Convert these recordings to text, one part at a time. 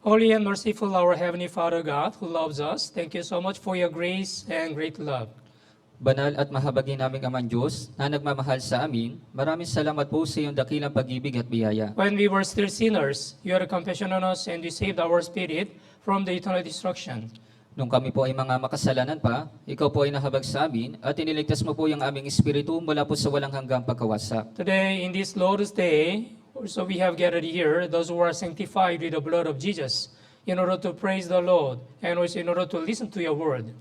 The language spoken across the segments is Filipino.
Holy and merciful our Heavenly Father God, who loves us, thank you so much for your grace and great love. Banal at mahabagin naming Amang Diyos na nagmamahal sa amin, maraming salamat po sa iyong dakilang pag-ibig at biyaya. When we were still sinners, you had compassion on us and you saved our spirit from the eternal destruction. Nung kami po ay mga makasalanan pa, ikaw po ay nahabag sa amin at iniligtas mo po yung aming espiritu mula po sa walang hanggang pagkawasak. Today, in this Lord's Day, also we have gathered here those who are sanctified with the blood of Jesus in order to praise the Lord and also in order to listen to your word.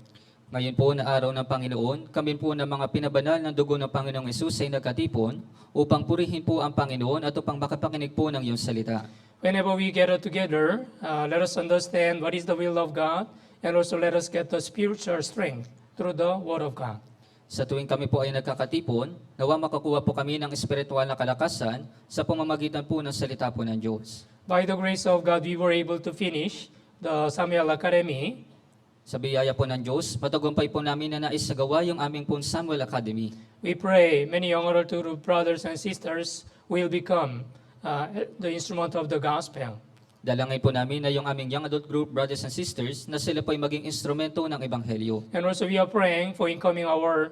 Ngayon po na araw ng Panginoon, kami po na mga pinabanal ng dugo ng Panginoong Yesus ay nagkatipon upang purihin po ang Panginoon at upang makapakinig po ng iyong salita. Whenever we gather together, let us understand what is the will of God and also let us get the spiritual strength through the word of God. Sa tuwing kami po ay nagkakatipon, nawa makakuha po kami ng espiritual na kalakasan sa pamamagitan po ng salita po ng Diyos. By the grace of God, we were able to finish the Samuel Academy. Sa biyaya po ng Diyos, matagumpay po namin na naisagawa yung aming pong Samuel Academy. We pray many young adult brothers and sisters will become the instrument of the gospel. Dalangin po namin na yung aming young adult group, brothers and sisters, na sila po ay maging instrumento ng Ebanghelyo. And also we are praying for incoming our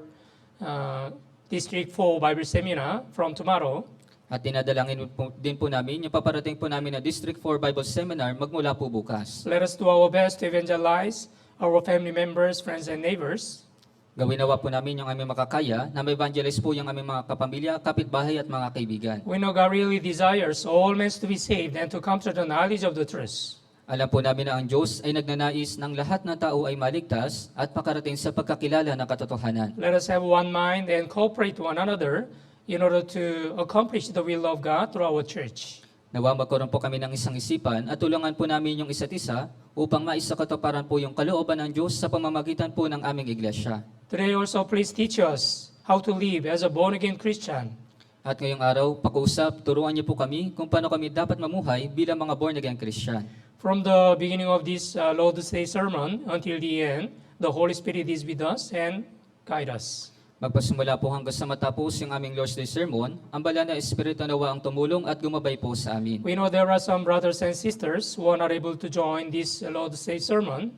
District 4 Bible Seminar from tomorrow. At dinadalangin din po namin yung paparating po namin na District 4 Bible Seminar magmula po bukas. Let us do our best to evangelize our family members, friends, and neighbors. Gawin nawa po namin yung aming makakaya na ma-evangelize po yung aming mga kapamilya, kapitbahay at mga kaibigan. We know God really desires all men to be saved and to come to the knowledge of the truth. Alam po namin na ang Diyos ay nagnanais ng lahat ng tao ay maligtas at makarating sa pagkakilala ng katotohanan. Let us have one mind and cooperate to one another in order to accomplish the will of God through our church. Nawa magkaroon po kami ng isang isipan at tulungan po namin yung isa't isa upang maisakatuparan po yung kalooban ng Diyos sa pamamagitan po ng aming iglesia. Today also please teach us how to live as a born-again Christian. At ngayong araw, pakiusap, turuan niyo po kami kung paano kami dapat mamuhay bilang mga born-again Christian. From the beginning of this Lord's Day sermon until the end, the Holy Spirit is with us and guide us. Magpasimula po hanggang sa matapos yung aming Lord's Day sermon, ang banal na Espiritu nawa ang tumulong at gumabay po sa amin. We know there are some brothers and sisters who are not able to join this Lord's Day sermon.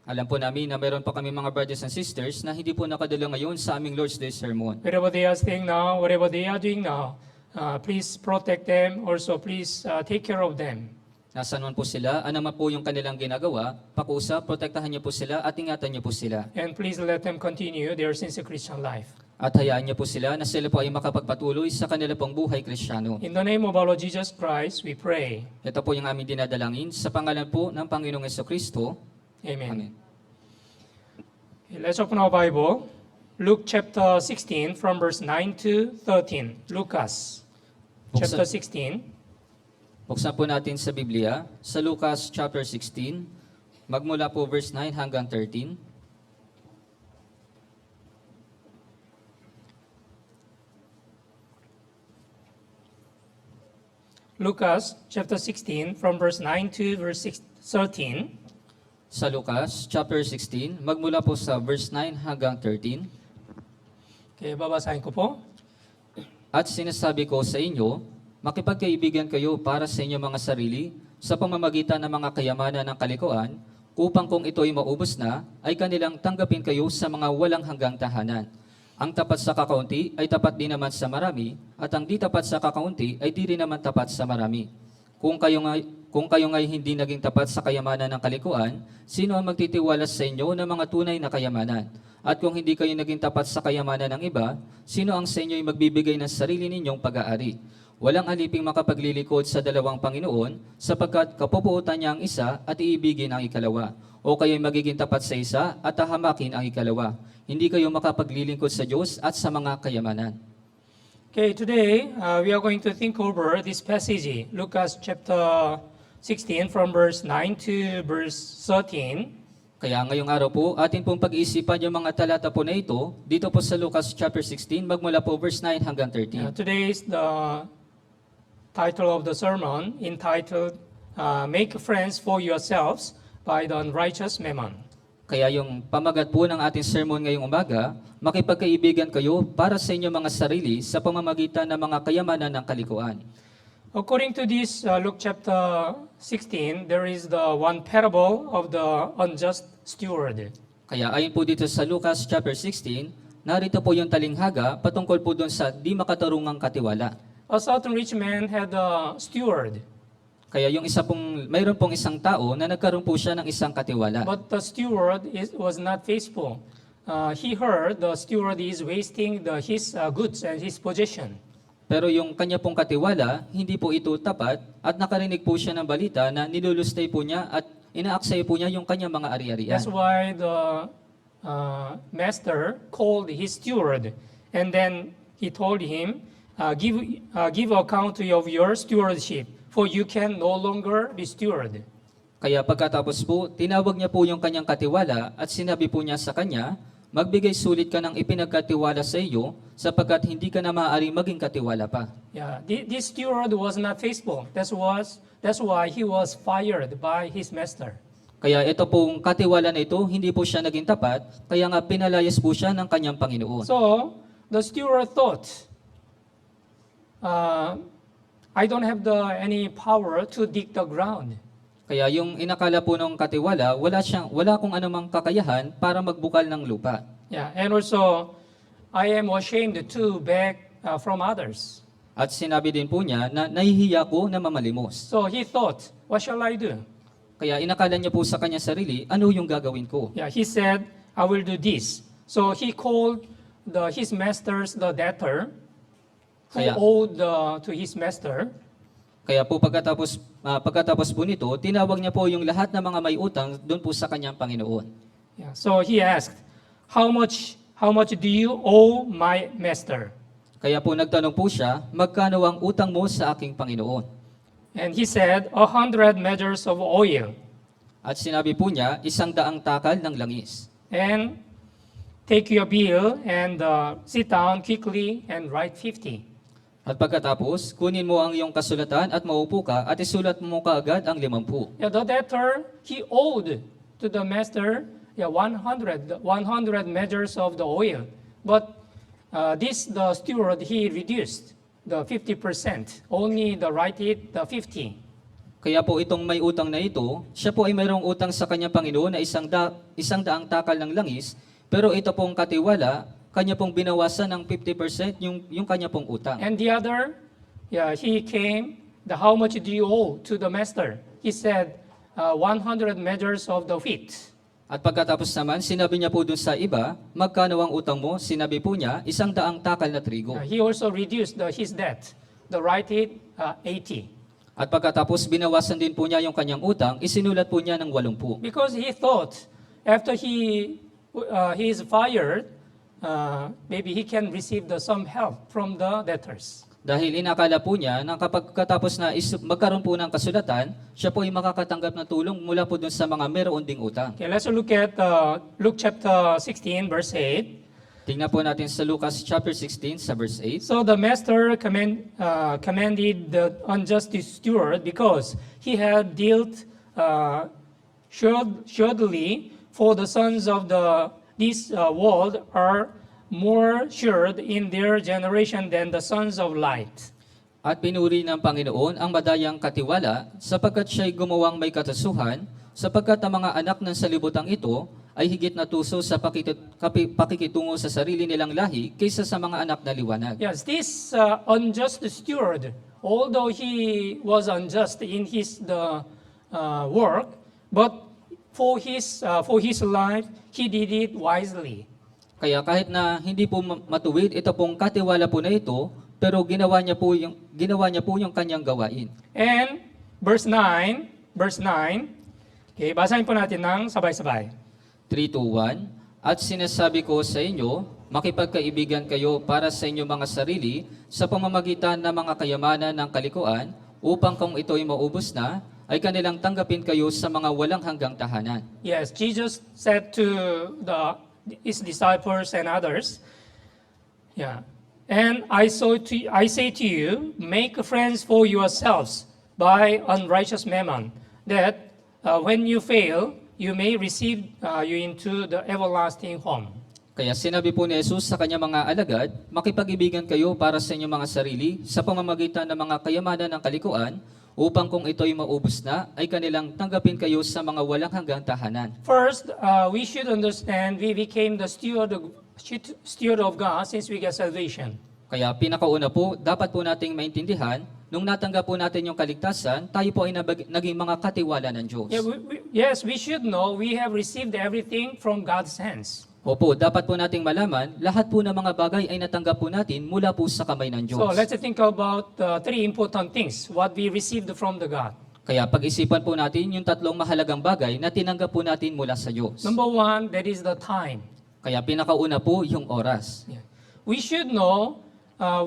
Alam po namin na meron pa kami mga brothers and sisters na hindi po nakadala ngayon sa aming Lord's Day sermon. Wherever they are staying now, whatever they are doing now, please protect them. Also, please take care of them. Nasaan man po sila, ano man po yung kanilang ginagawa, pakiusap, protektahan niyo po sila at ingatan niyo po sila. And please let them continue their sincere Christian life. At hayaan niyo po sila na sila po ay makapagpatuloy sa kanila pong buhay Kristiyano. In the name of our Lord Jesus Christ, we pray. Ito po yung aming dinadalangin sa pangalan po ng Panginoong Jesucristo. Amen. Amen. Okay, let's open our Bible. Luke chapter 16 from verse 9 to 13. Lucas chapter 16. Buksan po natin sa Biblia, sa Lucas chapter 16, magmula po verse 9 hanggang 13. Lucas chapter 16 from verse 9 to verse 13. Sa Lucas chapter 16, magmula po sa verse 9 hanggang 13. Okay, babasahin ko po. At sinasabi ko sa inyo, makipagkaibigan kayo para sa inyong mga sarili sa pamamagitan ng mga kayamanan ng kalikuan, upang kung ito'y maubos na, ay kanilang tanggapin kayo sa mga walang hanggang tahanan. Ang tapat sa kakaunti ay tapat din naman sa marami, at ang di tapat sa kakaunti ay di rin naman tapat sa marami. Kung kayo nga'y hindi naging tapat sa kayamanan ng kalikuan, sino ang magtitiwalas sa inyo ng mga tunay na kayamanan? At kung hindi kayo naging tapat sa kayamanan ng iba, sino ang sa inyo'y magbibigay ng sarili ninyong pag-aari? Walang aliping makapaglilikod sa dalawang Panginoon, sapagkat kapupuutan niya ang isa at iibigin ang ikalawa. O kayo'y magiging tapat sa isa at tahamakin ang ikalawa. Hindi kayo makapaglilingkod sa Diyos at sa mga kayamanan. Okay, today we are going to think over this passage, Lucas chapter 16 from verse 9 to verse 13. Kaya ngayong araw po, atin pong pag-iisipan yung mga talata po na ito, dito po sa Lucas chapter 16, magmula po verse 9 hanggang 13. Today is the title of the sermon entitled, Make Friends for Yourselves by the Unrighteous Mammon. Kaya yung pamagat po ng ating sermon ngayong umaga, makipagkaibigan kayo para sa inyong mga sarili sa pamamagitan ng mga kayamanan ng kalikuan. According to this Luke chapter 16, there is the one parable of the unjust steward. Kaya ayon po dito sa Lucas chapter 16, narito po yung talinghaga patungkol po doon sa di makatarungang katiwala. A certain rich man had a steward, Kaya mayroon pong isang tao na nagkaroon po siya ng isang katiwala. but the steward was not faithful. He heard the steward is wasting his goods and his possession. Pero yung kanya pong katiwala, hindi po ito tapat at nakarinig po siya ng balita na nilulustay po niya at inaaksaya po niya yung kanyang mga ari-arian. That's why the master called his steward, and then he told him, give account of your stewardship, for you can no longer be steward. Kaya pagkatapos po, tinawag niya po yung kanyang katiwala at sinabi po niya sa kanya, magbigay sulit ka ng ipinagkatiwala sa iyo sapagkat hindi ka na maaaring maging katiwala pa. Yeah, this steward was not faithful. That's why he was fired by his master. Kaya ito pong katiwala na ito, hindi po siya naging tapat, kaya nga pinalayas po siya ng kanyang Panginoon. So the steward thought, I don't have any power to dig the ground. Kaya yung inakala po ng katiwala, wala kung anumang kakayahan para magbukal ng lupa. Yeah, and also I am ashamed to beg from others. At sinabi din po niya na nahihiya ko na mamalimos. So he thought, what shall I do? Kaya inakala niya po sa kanya sarili, ano yung gagawin ko? Yeah, he said, I will do this. So he called his masters the debtor who Kaya- owed to his master. Kaya po pagkatapos po nito, tinawag niya po yung lahat ng mga may utang doon po sa kanyang Panginoon. Yeah, so he asked, how much do you owe my master? Kaya po nagtanong po siya, magkano ang utang mo sa aking Panginoon? And he said, 100 measures of oil. At sinabi po niya, 100 takal ng langis. And take your bill and sit down quickly and write 50. At pagkatapos, kunin mo ang iyong kasulatan at maupo ka at isulat mo kaagad ang 50. Yeah, the debtor, he owed to the master 100 measures of the oil. But the steward, he reduced the 50%. Only write it the 50. Kaya po itong may utang na ito, siya po ay mayroong utang sa kanyang Panginoon na 100 takal ng langis, pero ito pong katiwala, kanya pong binawasan ng 50% yung kanya pong utang. And the other, he came, how much do you owe to the master? He said, 100 measures of the wheat. At pagkatapos naman, sinabi niya po dun sa iba, magkano ang utang mo? Sinabi po niya, 100 takal na trigo. He also reduced his debt. Write it 80. At pagkatapos binawasan din po niya yung kanyang utang, isinulat po niya ng 80. Because he thought, after he is fired, maybe he can receive some help from the debtors. Dahil inakala po niya na kapag katapos na magkaroon po ng kasulatan, siya po ay makakatanggap ng tulong mula po dun sa mga meron ding utang. Okay, let's look at Luke chapter 16, verse 8. Tingnan po natin sa Lucas chapter 16 sa verse 8. So the master commanded the unjust steward because he had dealt shrewdly, for the sons of this world are more shrewd in their generation than the sons of light. At pinuri ng Panginoon ang madayang katiwala sapagkat siya'y gumawang may katasuhan, sapagkat ang mga anak ng salibutang ito ay higit na tuso sa pakikitungo sa sarili nilang lahi kaysa sa mga anak na liwanag. Yes, this unjust steward, although he was unjust in his work, but for his life, he did it wisely. Kaya kahit na hindi po matuwid ito pong katiwala po na ito, pero ginawa niya po yung kanyang gawain. And verse 9, okay, basahin po natin ng sabay-sabay. 3:1, at sinasabi ko sa inyo, makipagkaibigan kayo para sa inyong mga sarili sa pamamagitan ng mga kayamanan ng kalikuan, upang kung ito'y maubos na, ay kanilang tanggapin kayo sa mga walang hanggang tahanan. Yes, Jesus said to his disciples and others, and I say to you, make friends for yourselves by unrighteous mammon, that when you fail, you may receive you into the everlasting home. Kaya sinabi po ni Jesus sa kanyang mga alagad, makipag-ibigan kayo para sa inyong mga sarili sa pamamagitan ng mga kayamanan ng kalikuan, upang kung ito'y maubos na, ay kanilang tanggapin kayo sa mga walang hanggang tahanan. First, we should understand we became the steward of God since we get salvation. Kaya pinakauna po, dapat po nating maintindihan, nung natanggap po natin yung kaligtasan, tayo po ay naging mga katiwala ng Diyos. Yes, we should know we have received everything from God's hands. Opo, dapat po nating malaman, lahat po ng mga bagay ay natanggap po natin mula po sa kamay ng Diyos. So let's think about three important things, what we received from the God. Kaya pag-isipan po natin yung tatlong mahalagang bagay na tinanggap po natin mula sa Diyos. Number one, that is the time. Kaya pinakauna po yung oras. We should know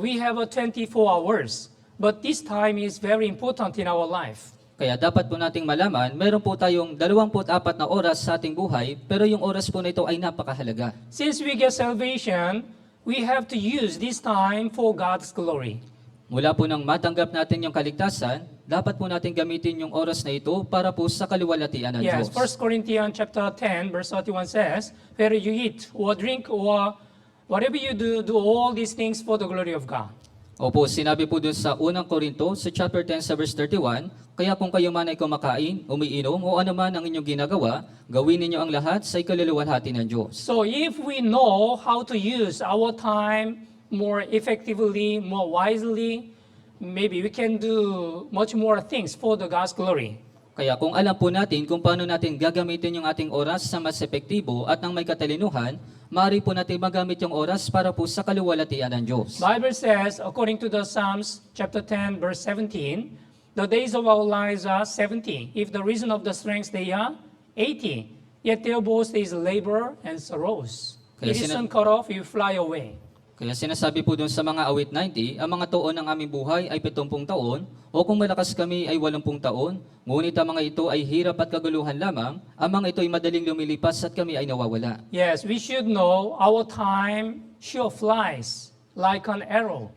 we have a 24 hours, but this time is very important in our life. Kaya dapat po nating malaman, meron po tayong 24 na oras sa ating buhay, pero yung oras po na ito ay napakahalaga. Since we get salvation, we have to use this time for God's glory. Mula po nang matanggap natin yung kaligtasan, dapat po natin gamitin yung oras na ito para po sa kaluwalhatian ng Yes, Diyos. 1 Corinthians chapter 10, verse 31 says, whether you eat or drink or whatever you do, do all these things for the glory of God. Opo, sinabi po dun sa unang Korinto, sa chapter 10 sa verse 31, kaya kung kayo man ay kumakain, umiinom, o ano man ang inyong ginagawa, gawin ninyo ang lahat sa ikaluluwalhati ng Diyos. So if we know how to use our time more effectively, more wisely, maybe we can do much more things for the God's glory. Kaya kung alam po natin kung paano natin gagamitin yung ating oras sa mas epektibo at ng may katalinuhan, maaari po natin magamit yung oras para po sa kaluwalhatian ng Diyos. Bible says, according to the Psalms chapter 10, verse 17, the days of our lives are 70. If the reason of the strength they are 80. Yet their boast is labor and sorrows. Kaya It is sina- soon cut off, you fly away. Kaya sinasabi po dun sa mga awit 90, ang mga taon ng aming buhay ay 70 taon, o kung malakas kami ay 80 taon, ngunit ang mga ito ay hirap at kaguluhan lamang, ang mga ito ay madaling lumilipas at kami ay nawawala. Yes, we should know our time sure flies like an arrow.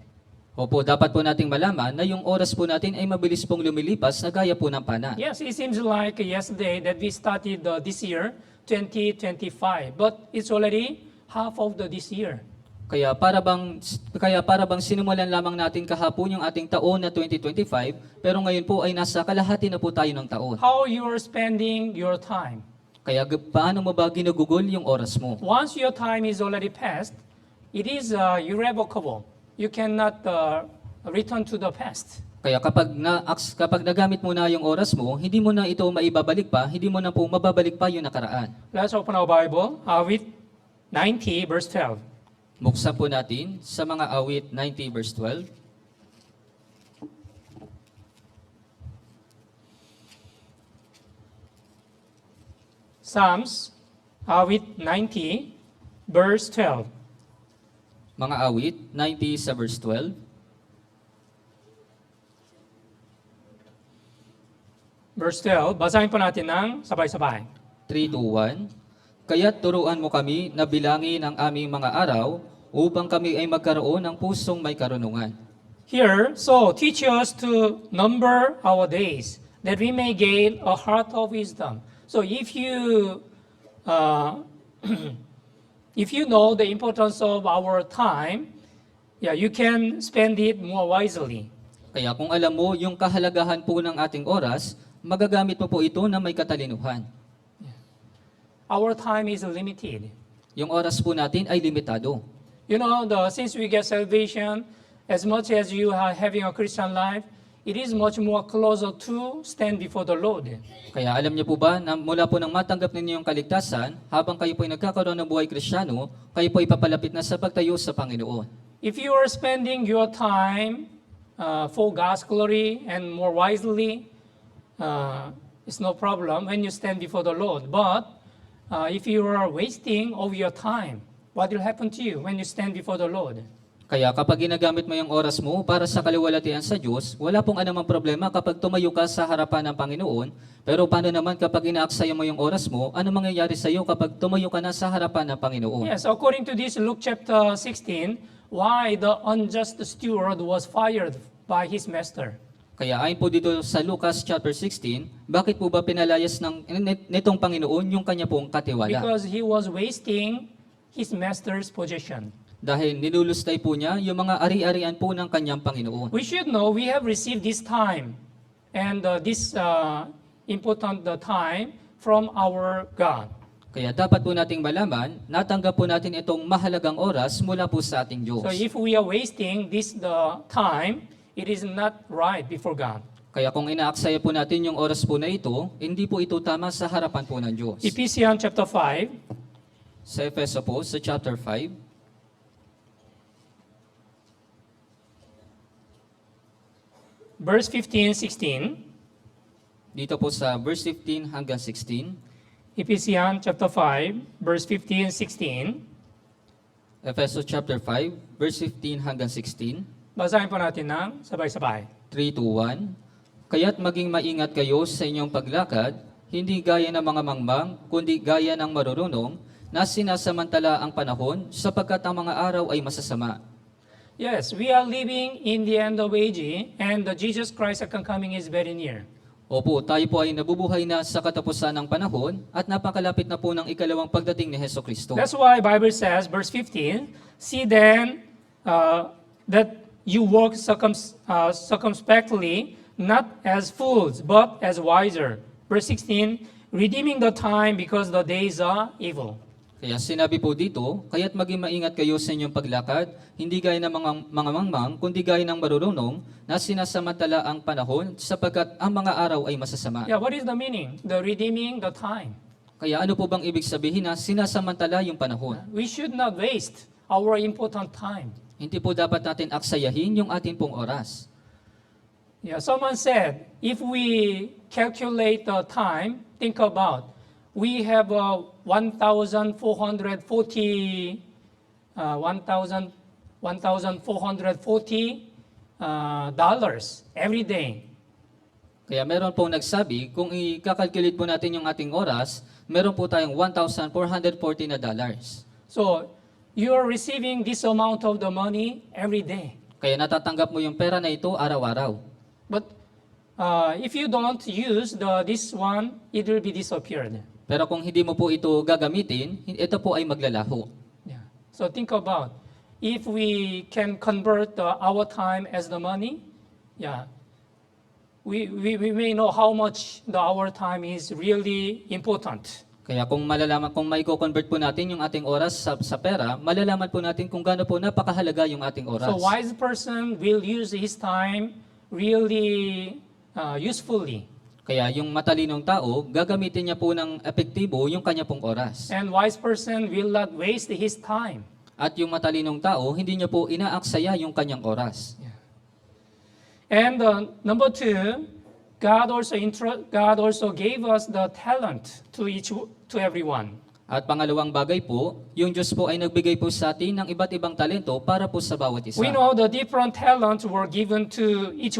Opo, dapat po nating malaman na yung oras po natin ay mabilis pong lumilipas na gaya po ng pana. Yes, it seems like yesterday that we started this year, 2025, but it's already half of this year. Kaya para bang sinimulan lamang natin kahapon yung ating taon na 2025, pero ngayon po ay nasa kalahati na po tayo ng taon. How you are spending your time? Kaya paano mo ba ginugugol yung oras mo? Once your time is already passed, it is irrevocable. You cannot return to the past. Kaya kapag nagamit mo na yung oras mo, hindi mo na ito maibabalik pa, hindi mo na po mababalik pa yung nakaraan. Let's open our Bible with 90 verse 12. Buksan po natin sa mga awit 90 verse 12. Psalms with 90 verse 12. Mga awit 90 sa verse 12. Verse 12, basahin po natin ng sabay-sabay. 3, 2, 1. Kaya't turuan mo kami na bilangin ang aming mga araw upang kami ay magkaroon ng pusong may karunungan. Here, so teach us to number our days, that we may gain a heart of wisdom. So if you if you know the importance of our time, you can spend it more wisely. Kaya kung alam mo yung kahalagahan po ng ating oras, magagamit mo po ito na may katalinuhan. Our time is limited. Yung oras po natin ay limitado. You know, since we get salvation, as much as you are having a Christian life, it is much more closer to stand before the Lord. Kaya alam niyo po ba na mula po nang matanggap ninyo yung kaligtasan, habang kayo po ay nagkakaroon ng buhay Kristiyano, kayo po ay papalapit na sa pagtayo sa Panginoon. If you are spending your time for God's glory and more wisely, it's no problem when you stand before the Lord. But if you are wasting of your time, what will happen to you when you stand before the Lord? Kaya kapag ginagamit mo yung oras mo para sa kaluwalhatian sa Diyos, wala pong anumang problema kapag tumayo ka sa harapan ng Panginoon. Pero paano naman kapag inaaksaya mo yung oras mo, ano mangyayari sa iyo kapag tumayo ka na sa harapan ng Panginoon? Yes, according to this Luke chapter 16, why the unjust steward was fired by his master. Kaya ayon po dito sa Lucas chapter 16, bakit po ba pinalayas nitong Panginoon yung kanya pong katiwala? Because he was wasting his master's possession. Dahil nilulustay po niya yung mga ari-arian po ng kanyang Panginoon. We should know we have received this time and this important time from our God. Kaya dapat po nating malaman, natanggap po natin itong mahalagang oras mula po sa ating Diyos. So if we are wasting this the time, it is not right before God. Kaya kung inaaksaya po natin yung oras po na ito, hindi po ito tama sa harapan po ng Diyos. Ephesians chapter 5, Sa Efeso po, sa chapter 5, verse 15, 16. dito po sa verse 15 hanggang 16, Ephesians chapter 5, verse 15, 16. Efeso chapter 5, verse 15 hanggang 16, Basahin po natin ng sabay-sabay. 3 to 1. Kaya't maging maingat kayo sa inyong paglakad, hindi gaya ng mga mangmang, kundi gaya ng marurunong, na sinasamantala ang panahon, sapagkat ang mga araw ay masasama. Yes, we are living in the end of age, and the Jesus Christ second coming is very near. Opo, tayo po ay nabubuhay na sa katapusan ng panahon at napakalapit na po ng ikalawang pagdating ni Heso Kristo. That's why Bible says, verse 15, see then that you walk circumspectly, not as fools, but as wiser. Verse 16, redeeming the time because the days are evil. Kaya sinabi po dito, kaya't maging maingat kayo sa inyong paglakad, hindi gaya ng mga mangmang, kundi gaya ng marurunong, na sinasamantala ang panahon, sapagkat ang mga araw ay masasama. Yeah, what is the meaning? The redeeming the time. Kaya ano po bang ibig sabihin na sinasamantala yung panahon? We should not waste our important time. Hindi po dapat natin aksayahin yung ating pong oras. Yeah, someone said, if we calculate the time, think about, we have 1,440 dollars every day. Kaya meron pong nagsabi, kung i-calculate po natin yung ating oras, meron po tayong $1,440 na dollars. So you are receiving this amount of the money every day. Kaya natatanggap mo yung pera na ito araw-araw. But if you don't use this one, it will be disappeared. Pero kung hindi mo po ito gagamitin, ito po ay maglalaho. Yeah. So think about, if we can convert our time as the money, yeah, we may know how much our time is really important. Kaya kung malalaman, kung may convert po natin yung ating oras sa pera, malalaman po natin kung gaano po napakahalaga yung ating oras. So wise person will use his time really usefully. Kaya yung matalinong tao, gagamitin niya po ng epektibo yung kanya pong oras. And wise person will not waste his time. At yung matalinong tao, hindi niya po inaaksaya yung kanyang oras. And number two, God also gave us the talent to everyone. At pangalawang bagay po, yung Diyos po ay nagbigay po sa atin ng iba't ibang talento para po sa bawat isa. We know the different talents were given to each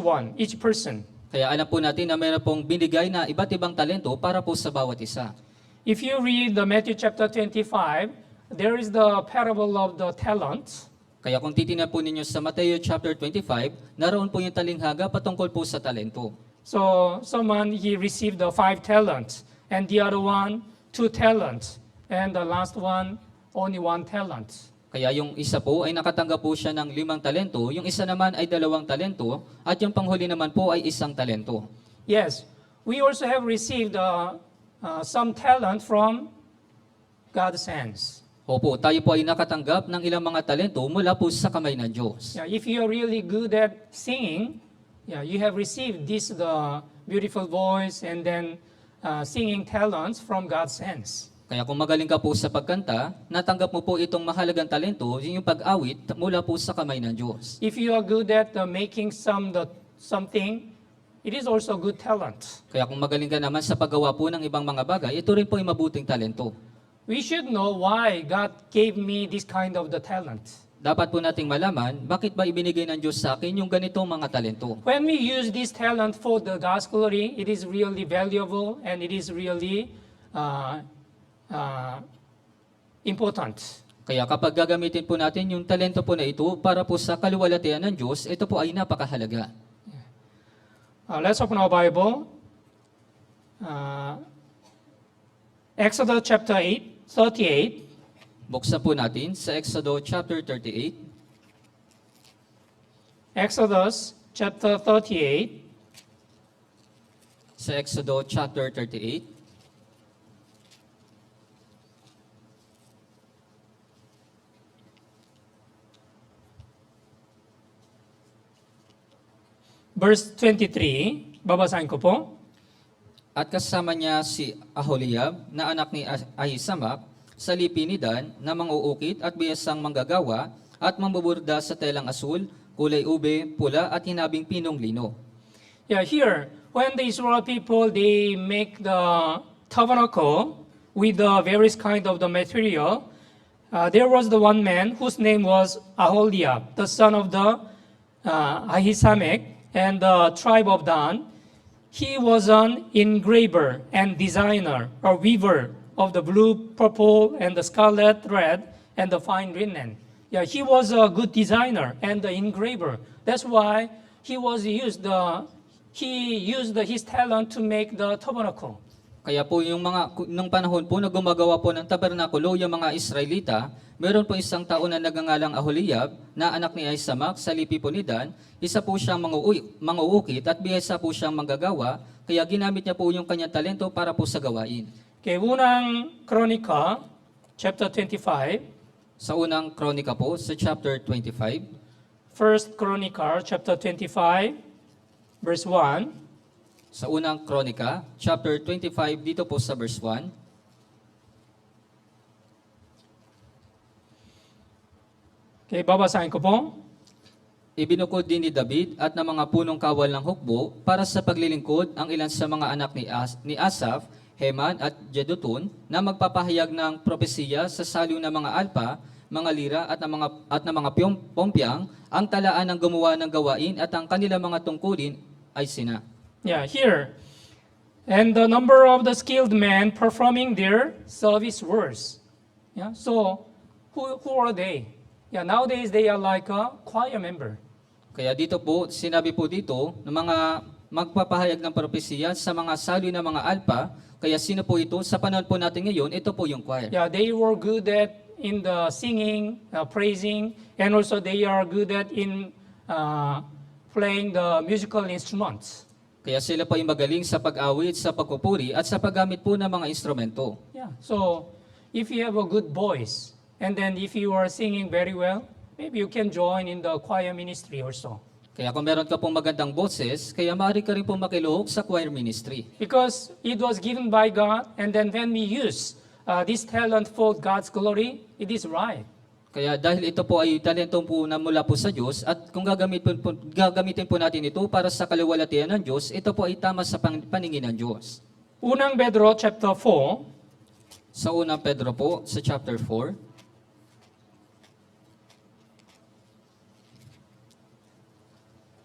person. Kaya alam po natin na mayroon pong binigay na iba't ibang talento para po sa bawat isa. If you read the Matthew chapter 25, there is the parable of the talents. Kaya kung titingnan po ninyo sa Mateo chapter 25, naroon po yung talinghaga patungkol po sa talento. So someone, he received the 5 talents, and the other one 2 talents, and the last one only 1 talent. Kaya yung isa po ay nakatanggap po siya ng 5 talento, yung isa naman ay 2 talento, at yung panghuli naman po ay 1 talento. Yes, we also have received some talent from God's hands. Opo, tayo po ay nakatanggap ng ilang mga talento mula po sa kamay ng Diyos. Yeah, if you are really good at singing, yeah, you have received the beautiful voice and then singing talents from God's hands. Kaya kung magaling ka po sa pagkanta, natanggap mo po itong mahalagang talento, yung pag-awit mula po sa kamay ng Diyos. If you are good at making something, it is also good talent. Kaya kung magaling ka naman sa paggawa po ng ibang mga bagay, ito rin po ay mabuting talento. We should know why God gave me this kind of the talent. Dapat po nating malaman, bakit ba ibinigay ng Diyos sa akin yung ganitong mga talento? When we use this talent for the God's glory, it is really valuable and it is really important. Kaya kapag gagamitin po natin yung talento po na ito para po sa kaluwalhatian ng Diyos, ito po ay napakahalaga. Let's open our Bible. Exodus chapter 38. Buksan po natin sa Exodo chapter 38. Exodus chapter 38. sa Exodo chapter 38. Verse 23, babasahin ko po. At kasama niya si Aholiab na anak ni Ahisamak sa lipi ni Dan na manguukit at biyasang manggagawa at mambuburda sa telang asul, kulay ube, pula at hinabing pinong lino. Yeah, here, when the Israel people, they make the tabernacle with the various kind of the material, there was the one man whose name was Aholiab, the son of the Ahisamach and the tribe of Dan. He was an engraver and designer, or weaver of the blue, purple, and the scarlet red, and the fine linen. Yeah, he was a good designer and the engraver. That's why he used his talent to make the tabernacle. Kaya po nung panahon po na gumagawa po ng tabernakulo yung mga Israelita, meron po isang tao na nagangalang Aholiab na anak ni Ahisamak sa lipi po ni Dan. Isa po siyang manguukit at biyasa po siyang manggagawa, kaya ginamit niya po yung kanyang talento para po sa gawain. Okay, unang Kronika, chapter 25. Sa unang kronika po, sa chapter 25, First Chronicle, chapter 25, verse 1. sa unang kronika, chapter 25, dito po sa verse 1, Okay, babasahin ko po. ibinukod din ni David at ng mga punong kawal ng hukbo para sa paglilingkod ang ilan sa mga anak ni Asaph, Heman at Jedutun na magpapahayag ng propesiya sa saliw ng mga alpa, mga lira at ng mga pompyang, ang talaan ng gumawa ng gawain at ang kanilang mga tungkulin ay sina. Yeah, here. And the number of the skilled men performing their service was. Yeah, so who are they? Yeah, nowadays they are like a choir member. Kaya dito po, sinabi po dito ng mga magpapahayag ng propesiya sa mga saliw ng mga alpa. Kaya sino po ito? Sa panahon po natin ngayon, ito po yung choir. Yeah, they were good at in the singing, praising, and also they are good at in playing the musical instruments. Kaya sila po ay magaling sa pag-awit, sa pagpupuri, at sa paggamit po ng mga instrumento. Yeah, so if you have a good voice, and then if you are singing very well, maybe you can join in the choir ministry also. Kaya kung meron ka pong magandang boses, kaya maaari ka rin pong makiluhok sa choir ministry. Because it was given by God, and then when we use this talent for God's glory, it is right. Kaya dahil ito po ay talento po na mula po sa Diyos, at kung gagamitin po natin ito para sa kaluwalhatian ng Diyos, ito po ay tama sa paningin ng Diyos. Unang Pedro chapter 4, Sa unang Pedro po, sa chapter 4,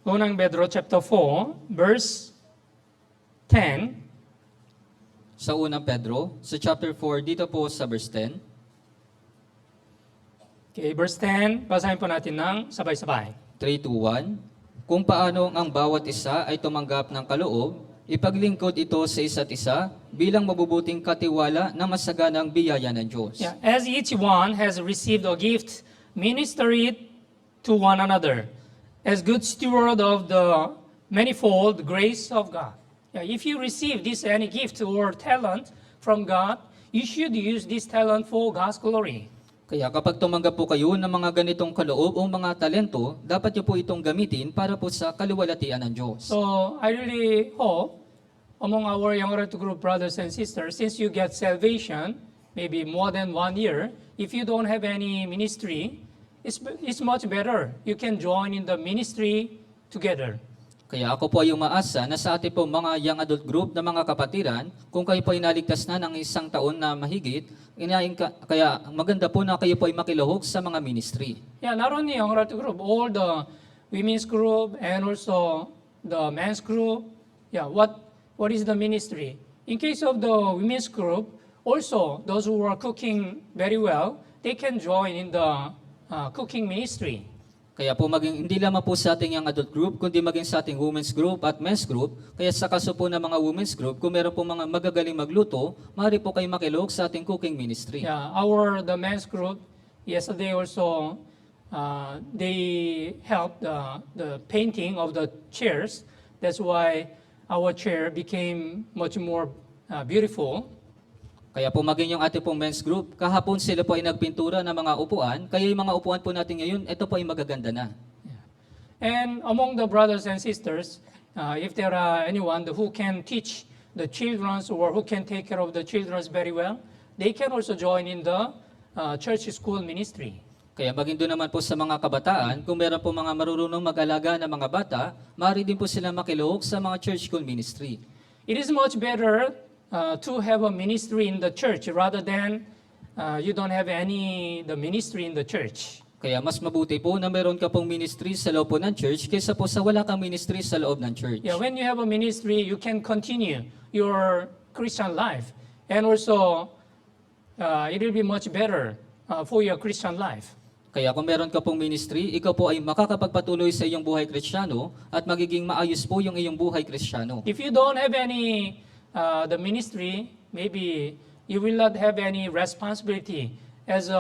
Unang Pedro chapter 4, verse 10. sa unang Pedro, sa chapter 4, dito po sa verse 10, Okay, verse 10, basahin po natin ng sabay-sabay. 3:1, kung paano ang bawat isa ay tumanggap ng kaloob, ipaglingkod ito sa isa't isa bilang mabubuting katiwala ng masaganang biyaya ng Diyos. Yeah, as each one has received a gift, minister it to one another, as good steward of the manifold grace of God. Yeah, if you receive this any gift or talent from God, you should use this talent for God's glory. Kaya kapag tumanggap po kayo ng mga ganitong kaloob o mga talento, dapat niyo po itong gamitin para po sa kaluwalhatian ng Diyos. So I really hope among our young Red group brothers and sisters, since you get salvation, maybe more than 1 year, if you don't have any ministry, it's much better. You can join in the ministry together. Kaya ako po ay umaasa na sa ating po mga young adult group na mga kapatiran, kung kayo po ay naligtas na ng 1 taon na mahigit, kaya maganda po na kayo po ay makiluhok sa mga ministry. Yeah, not only young Red group, all the women's group and also the men's group. Yeah, what is the ministry? In case of the women's group, also those who are cooking very well, they can join in the cooking ministry. Kaya po hindi lamang po sa ating young adult group, kundi maging sa ating women's group at men's group. Kaya sa kaso po ng mga women's group, kung meron po mga magagaling magluto, maaari po kayo makiluhok sa ating cooking ministry. Yeah, the men's group, yesterday also, they helped the painting of the chairs. That's why our chair became much more beautiful. Kaya po maging yung ating pong men's group, kahapon sila po ay nagpintura ng mga upuan, kaya yung mga upuan po natin ngayon, ito po ay magaganda na. And among the brothers and sisters, if there are anyone who can teach the children or who can take care of the children very well, they can also join in the church school ministry. Kaya maging doon naman po sa mga kabataan, kung meron po mga marurunong mag-alaga ng mga bata, maaari din po sila makilahok sa mga church school ministry. It is much better to have a ministry in the church rather than you don't have the ministry in the church. Kaya mas mabuti po na meron ka pong ministry sa loob po ng church kaysa po sa wala kang ministry sa loob ng church. Yeah, when you have a ministry, you can continue your Christian life, and also it will be much better for your Christian life. Kaya kung meron ka pong ministry, ikaw po ay makakapagpatuloy sa iyong buhay Kristiyano at magiging maayos po yung iyong buhay Kristiyano. If you don't have the ministry, maybe you will not have any responsibility as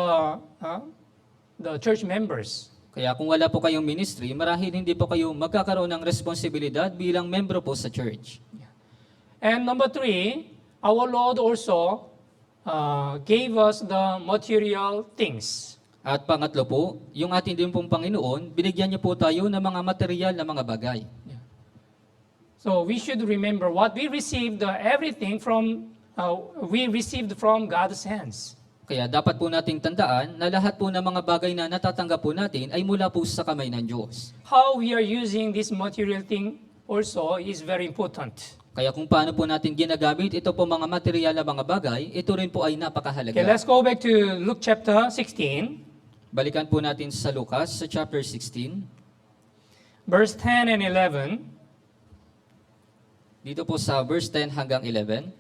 the church members. Kaya kung wala po kayong ministry, marahil hindi po kayo magkakaroon ng responsibilidad bilang membro po sa church. And number 3, our Lord also gave us the material things. At pangatlo po, yung ating din pong Panginoon, binigyan niyo po tayo ng mga material na mga bagay. So we should remember what we received, everything we received from God's hands. Kaya dapat po nating tandaan na lahat po ng mga bagay na natatanggap po natin ay mula po sa kamay ng Diyos. How we are using this material thing also is very important. Kaya kung paano po natin ginagamit ito po mga material na mga bagay, ito rin po ay napakahalaga. Okay, let's go back to Luke chapter 16, Balikan po natin sa Lucas, sa chapter 16. verse 10 and 11. Dito po sa verse 10 hanggang 11.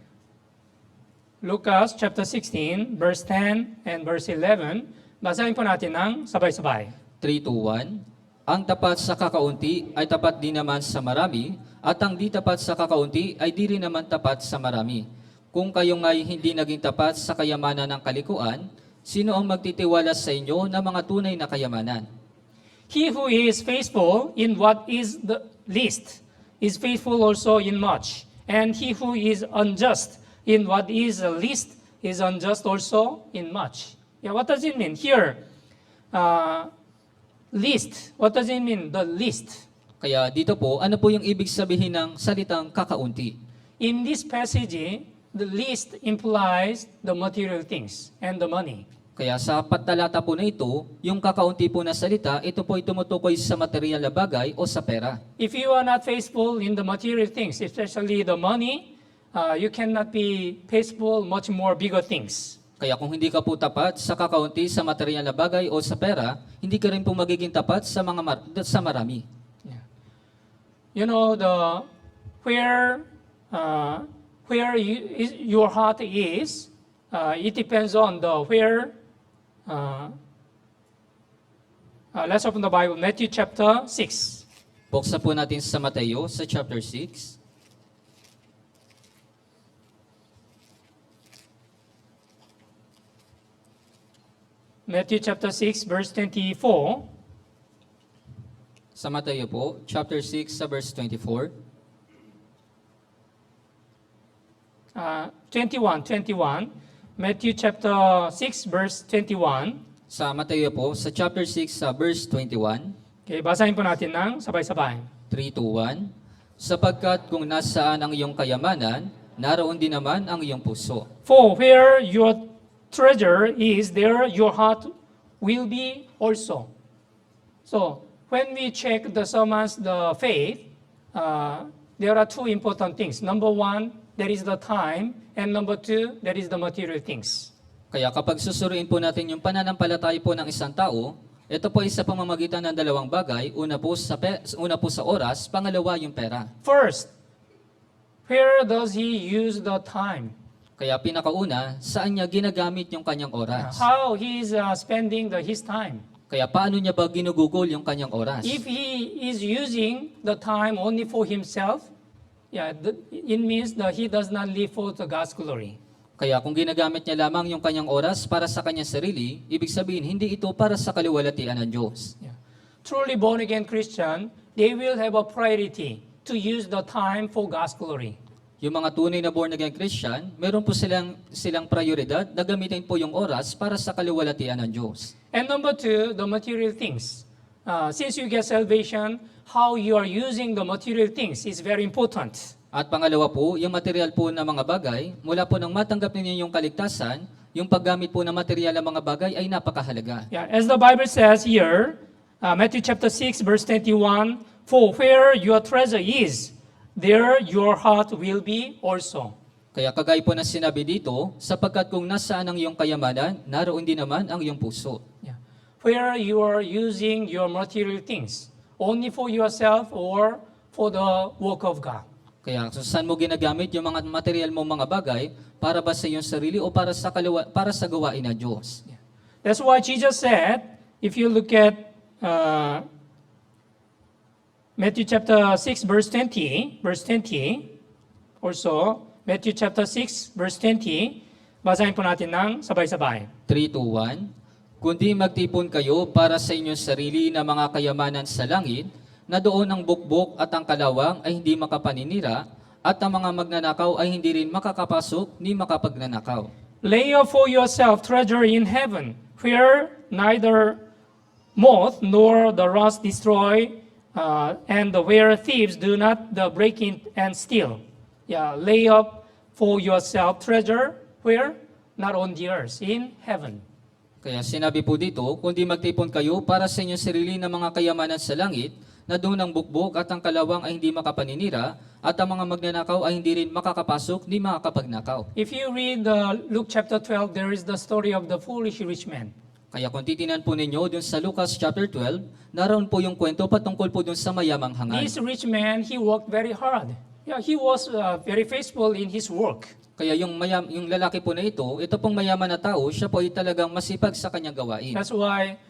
Lucas chapter 16, verse 10 and verse 11. Basahin po natin ng sabay-sabay. 3 to 1. Ang tapat sa kakaunti ay tapat din naman sa marami, at ang di tapat sa kakaunti ay di rin naman tapat sa marami. Kung kayo nga'y hindi naging tapat sa kayamanan ng kalikuan, sino ang magtitiwala sa inyo ng mga tunay na kayamanan? He who is faithful in what is the least is faithful also in much. And he who is unjust in what is the least is unjust also in much. Yeah, what does it mean? Here, least. What does it mean, the least? Kaya dito po, ano po yung ibig sabihin ng salitang kakaunti? In this passage, the least implies the material things and the money. Kaya sa patalata po na ito, yung kakaunti po na salita, ito po ay tumutukoy sa material na bagay o sa pera. If you are not faithful in the material things, especially the money, you cannot be faithful much more bigger things. Kaya kung hindi ka po tapat sa kakaunti sa material na bagay o sa pera, hindi ka rin po magiging tapat sa sa marami. Yeah. You know, where your heart is, it depends on where. Let's open the Bible, Matthew chapter 6. Buksan po natin sa Mateo, sa chapter 6. Matthew chapter 6, verse 24. Sa Mateo po, chapter 6, sa verse 24. 21. Matthew chapter 6, verse 21. Sa Mateo po, sa chapter 6, sa verse 21. Okay, basahin po natin ng sabay-sabay. 3 to 1. Sapagkat kung nasaan ang iyong kayamanan, naroon din naman ang iyong puso. For where your treasure is, there your heart will be also. So, when we check the sermons, the faith, there are two important things. Number 1, there is the time, and number 2, there is the material things. Kaya kapag susuriin po natin yung pananampalataya po ng isang tao, ito po ay sa pamamagitan ng dalawang bagay. Una po sa oras, pangalawa yung pera. First, where does he use the time? Kaya pinakauna, saan niya ginagamit yung kanyang oras? How he is spending his time? Kaya paano niya ba ginugugol yung kanyang oras? If he is using the time only for himself, it means that he does not live for the God's glory. Kaya kung ginagamit niya lamang yung kanyang oras para sa kanyang sarili, ibig sabihin, hindi ito para sa kaliwalatian ng Diyos. Truly born-again Christian, they will have a priority to use the time for God's glory. Yung mga tunay na born again Christian, meron po silang prioridad na gamitin po yung oras para sa kaluwalhatian ng Diyos. And number two, the material things. Since you get salvation, how you are using the material things is very important. At pangalawa po, yung material po na mga bagay, mula po nang matanggap ninyo yung kaligtasan, yung paggamit po ng material ng mga bagay ay napakahalaga. Yeah, as the Bible says here, Matthew chapter 6, verse 21, for where your treasure is, there your heart will be also. Kaya kagaya po na sinabi dito, sapagkat kung nasaan ang iyong kayamanan, naroon din naman ang iyong puso. Yeah. Where you are using your material things, only for yourself or for the work of God. Kaya kung saan mo ginagamit yung mga material mong mga bagay, para ba sa iyong sarili o para sa gawain ng Diyos? Yeah. That's why Jesus said, if you look at Matthew chapter 6, verse 20, also, Matthew chapter 6, verse 20, basahin po natin ng sabay-sabay. 3, 2, 1. Kundi magtipon kayo para sa inyong sarili na mga kayamanan sa langit, na doon ang bukbok at ang kalawang ay hindi makapaninira, at ang mga magnanakaw ay hindi rin makakapasok ni makapagnanakaw. Lay up for yourself treasure in heaven, where neither moth nor the rust destroy, and where thieves do not break in and steal. Yeah, lay up for yourself treasure, where? Not on the earth, in heaven. Kaya sinabi po dito, kundi magtipon kayo para sa inyong sarili na mga kayamanan sa langit, na doon ang bukbok at ang kalawang ay hindi makapaninira, at ang mga magnanakaw ay hindi rin makakapasok ni makakapagnakaw. If you read Luke chapter 12, there is the story of the foolish rich man. Kaya kung titinan po ninyo dun sa Lucas chapter 12, naroon po yung kwento patungkol po dun sa mayamang hangal. This rich man, he worked very hard. Yeah, he was very faithful in his work. Kaya yung lalaki po na ito pong mayaman na tao, siya po ay talagang masipag sa kanyang gawain. That's why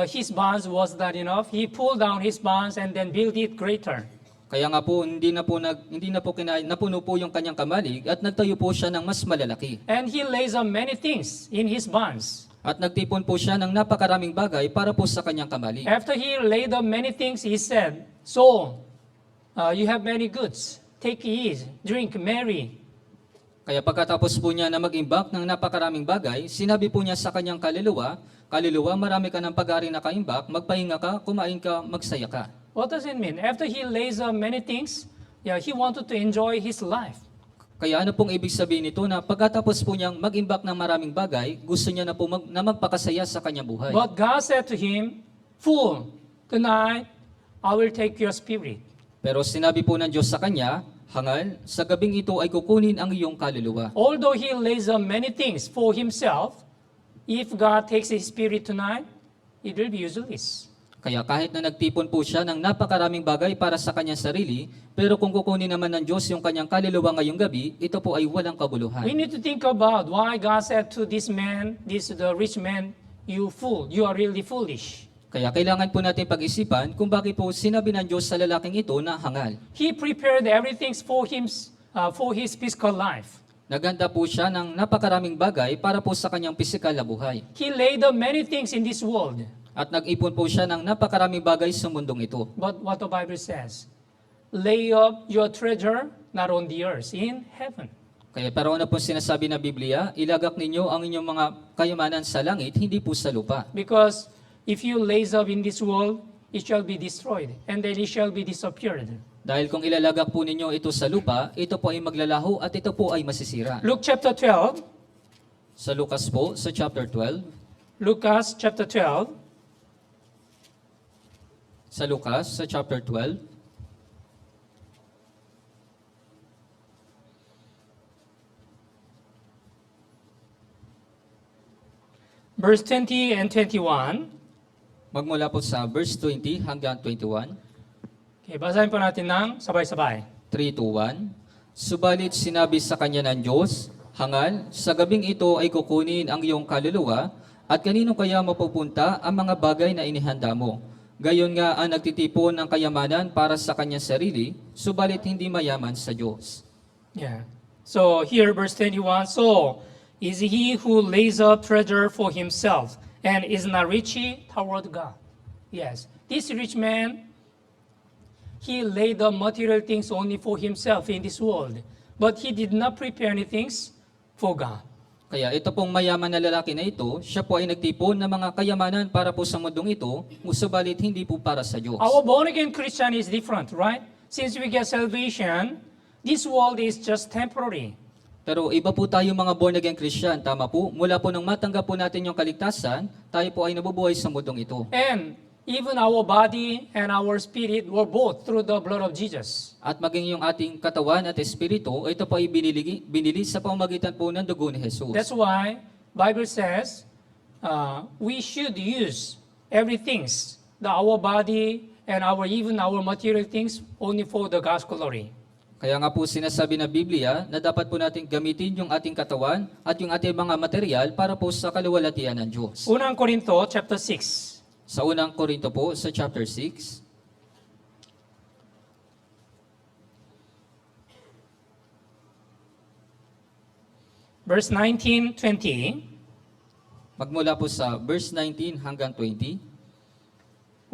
his barns was not enough. He pulled down his barns and then built it greater. Kaya nga po napuno po yung kanyang kamalig at nagtayo po siya ng mas malalaki. And he lays up many things in his barns. At nagtipon po siya ng napakaraming bagay para po sa kanyang kamalig. After he laid up many things, he said, "So, you have many goods. Take ease, drink, marry." Kaya pagkatapos po niya na mag-imbak ng napakaraming bagay, sinabi po niya sa kanyang kaluluwa, marami ka ng pag-ari na kaimbak, magpahinga ka, kumain ka, magsaya ka. What does it mean? After he lays up many things, yeah, he wanted to enjoy his life. Kaya ano pong ibig sabihin nito na pagkatapos po niyang mag-imbak ng maraming bagay, gusto niya na po magpakasaya sa kanyang buhay. But God said to him, "Fool, tonight I will take your spirit." Pero sinabi po ng Diyos sa kanya, hangal, sa gabing ito ay kukunin ang iyong kaluluwa. Although he lays up many things for himself, if God takes his spirit tonight, it will be useless. Kaya kahit na nagtipon po siya ng napakaraming bagay para sa kanyang sarili, pero kung kukunin naman ng Diyos yung kanyang kaluluwa ngayong gabi, ito po ay walang kabuluhan. We need to think about why God said to this man, the rich man, "You fool, you are really foolish." Kaya kailangan po natin pag-isipan kung bakit po sinabi ng Diyos sa lalaking ito na hangal. He prepared everything for his physical life. Naghanda po siya ng napakaraming bagay para po sa kanyang pisikal na buhay. He laid up many things in this world. At nag-ipon po siya ng napakaraming bagay sa mundong ito. But what the Bible says, lay up your treasure not on the earth, in heaven. Kaya pero ano po sinasabi ng Biblia, ilagak ninyo ang inyong mga kayamanan sa langit, hindi po sa lupa. Because if you lays up in this world, it shall be destroyed, and then it shall be disappeared. Dahil kung ilalagak po ninyo ito sa lupa, ito po ay maglalaho at ito po ay masisira. Luke chapter 12, Sa Lucas po, sa chapter 12, Lucas chapter 12, sa Lucas, sa chapter 12, verse 20 and 21. magmula po sa verse 20 hanggang 21, Okay, basahin po natin ng sabay-sabay. 3 to 1. Subalit sinabi sa kanya ng Diyos, hangal, sa gabing ito ay kukunin ang iyong kaluluwa, at kanino kaya mapupunta ang mga bagay na inihanda mo? Gayon nga ang nagtitipon ng kayamanan para sa kanyang sarili, subalit hindi mayaman sa Diyos. Yeah. So here, verse 21, so is he who lays up treasure for himself and is not rich toward God. Yes. This rich man, he laid up material things only for himself in this world, but he did not prepare any things for God. Kaya ito pong mayaman na lalaki na ito, siya po ay nagtipon ng mga kayamanan para po sa mundong ito, subalit hindi po para sa Diyos. Our born-again Christian is different, right? Since we get salvation, this world is just temporary. Pero iba po tayo mga born-again Christian, tama po? Mula po nang matanggap po natin yung kaligtasan, tayo po ay nabubuhay sa mundong ito. And even our body and our spirit were bought through the blood of Jesus. At maging yung ating katawan at espiritu, ito po ay binili sa pamamagitan po ng dugo ni Jesus. That's why Bible says we should use everything, our body and even our material things, only for the God's glory. Kaya nga po sinasabi na Biblia na dapat po natin gamitin yung ating katawan at yung ating mga material para po sa kaluwalhatian ng Diyos. Unang Korinto chapter 6. Sa unang Korinto po, sa chapter 6, Verse 19, 20. magmula po sa verse 19 hanggang 20.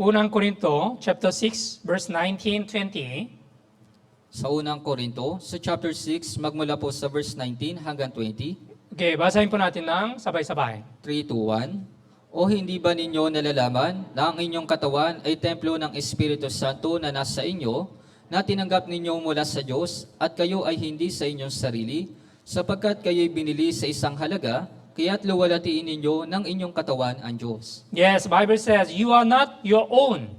Unang Korinto chapter 6, verse 19, 20. Sa unang Korinto, sa chapter 6, magmula po sa verse 19 hanggang 20. Okay, basahin po natin ng sabay-sabay. 3, 2, 1. O hindi ba ninyo nalalaman na ang inyong katawan ay templo ng Espiritu Santo na nasa inyo, na tinanggap ninyo mula sa Diyos, at kayo ay hindi sa inyong sarili, sapagkat kayo'y binili sa isang halaga, kaya't luwalhatiin ninyo ng inyong katawan ang Diyos. Yes, Bible says, you are not your own.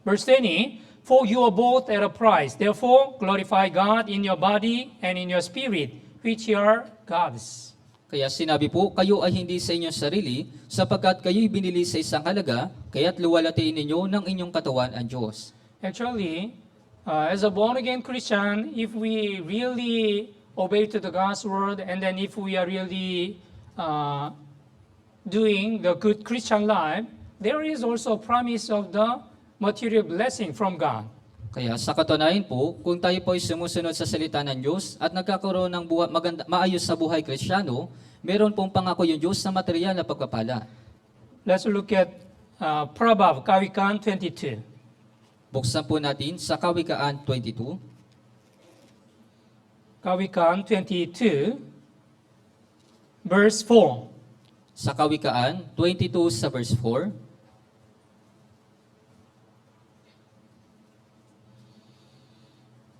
Verse 20, for you are bought at a price. Therefore, glorify God in your body and in your spirit, which are God's. Kaya sinabi po, kayo ay hindi sa inyong sarili, sapagkat kayo'y binili sa isang halaga, kaya't luwalhatiin ninyo ng inyong katawan ang Diyos. Actually, as a born-again Christian, if we really obey to the God's word, and then if we are really doing the good Christian life, there is also a promise of the material blessing from God. Kaya sa katunayan po, kung tayo po ay sumusunod sa salita ng Diyos at nagkakaroon ng maayos na buhay Kristiyano, meron pong pangako yung Diyos sa material na pagpapala. Let's look at Proverbs, Kawikaan 22. Buksan po natin sa Kawikaan 22. Kawikaan 22, verse 4. Sa Kawikaan 22 sa verse 4.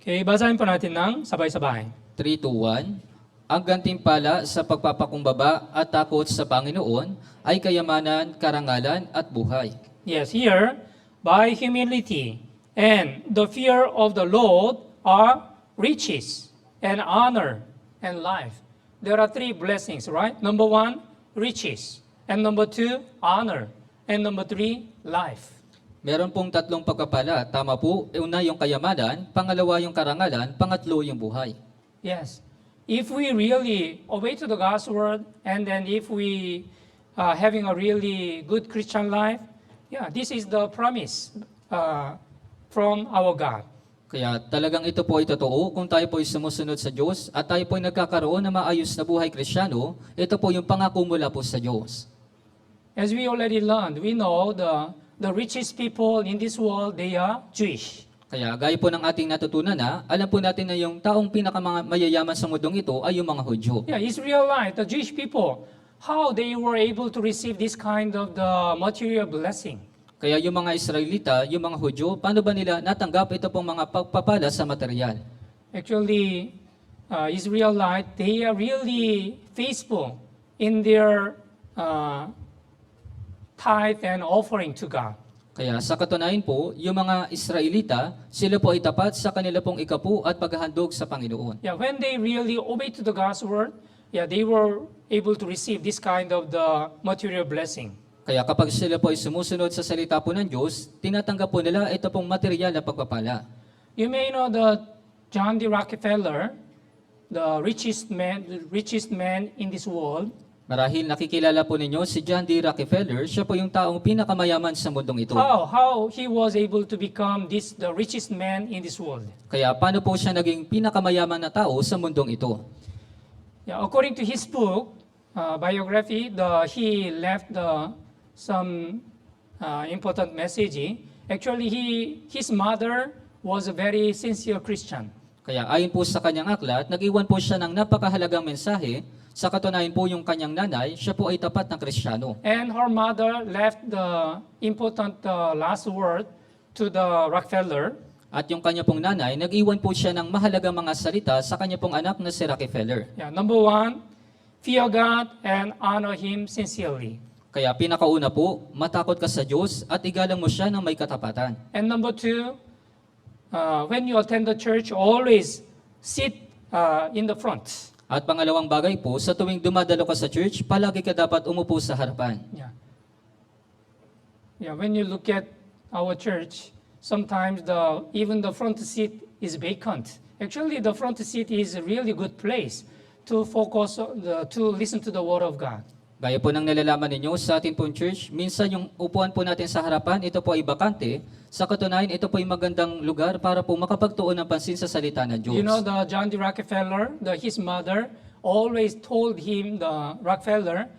Okay, basahin po natin ng sabay-sabay. 3, 2, 1. Ang gantimpala sa pagpapakumbaba at takot sa Panginoon ay kayamanan, karangalan at buhay. Yes, here, by humility and the fear of the Lord are riches and honor and life. There are three blessings, right? Number one, riches. And number two, honor. And number three, life. Meron pong tatlong pagpapala. Tama po, una yung kayamanan, pangalawa yung karangalan, pangatlo yung buhay. Yes. If we really obey to the God's word, and then if we are having a really good Christian life, yeah, this is the promise from our God. Kaya talagang ito po ay totoo kung tayo po ay sumusunod sa Diyos at tayo po ay nagkakaroon ng maayos na buhay Kristiyano, ito po yung pangako mula po sa Diyos. As we already learned, we know the richest people in this world, they are Jewish. Kaya gaya po ng ating natutunan na, alam po natin na yung taong pinakamayayaman sa mundong ito ay yung mga Hudyo. Yeah, Israelite, the Jewish people, how they were able to receive this kind of the material blessing. Kaya yung mga Israelita, yung mga Hudyo, paano ba nila natanggap ito pong mga pagpapala sa material? Actually, Israelite, they are really faithful in their tithe and offering to God. Kaya sa katunayan po, yung mga Israelita, sila po ay tapat sa kanila pong ikapu at paghahandog sa Panginoon. Yeah, when they really obey to the God's word, yeah, they were able to receive this kind of the material blessing. Kaya kapag sila po ay sumusunod sa salita po ng Diyos, tinatanggap po nila ito pong material na pagpapala. You may know that John D. Rockefeller, the richest man in this world, Marahil nakikilala po ninyo si John D. Rockefeller, siya po yung taong pinakamayaman sa mundong ito. how he was able to become the richest man in this world. Kaya paano po siya naging pinakamayaman na tao sa mundong ito? Yeah, according to his book, biography, he left some important message. Actually, his mother was a very sincere Christian. Kaya ayon po sa kanyang aklat, nag-iwan po siya ng napakahalagang mensahe. Sa katunayan po yung kanyang nanay, siya po ay tapat na Kristiyano. And her mother left the important last word to the Rockefeller. At yung kanya pong nanay, nag-iwan po siya ng mahalagang mga salita sa kanya pong anak na si Rockefeller. Yeah, number one, fear God and honor Him sincerely. Kaya pinakauna po, matakot ka sa Diyos at igalang mo siya ng may katapatan. And number two, when you attend the church, always sit in the front. At pangalawang bagay po, sa tuwing dumadalo ka sa church, palagi ka dapat umupo sa harapan. Yeah. Yeah, when you look at our church, sometimes even the front seat is vacant. Actually, the front seat is a really good place to focus to listen to the Word of God. Gaya po ng nalalaman ninyo sa ating pong church, minsan yung upuan po natin sa harapan, ito po ay bakante. Sa katunayan, ito po ay magandang lugar para po makapagtuon ng pansin sa salita ng Diyos. You know, the John D. Rockefeller, his mother, always told him, the Rockefeller,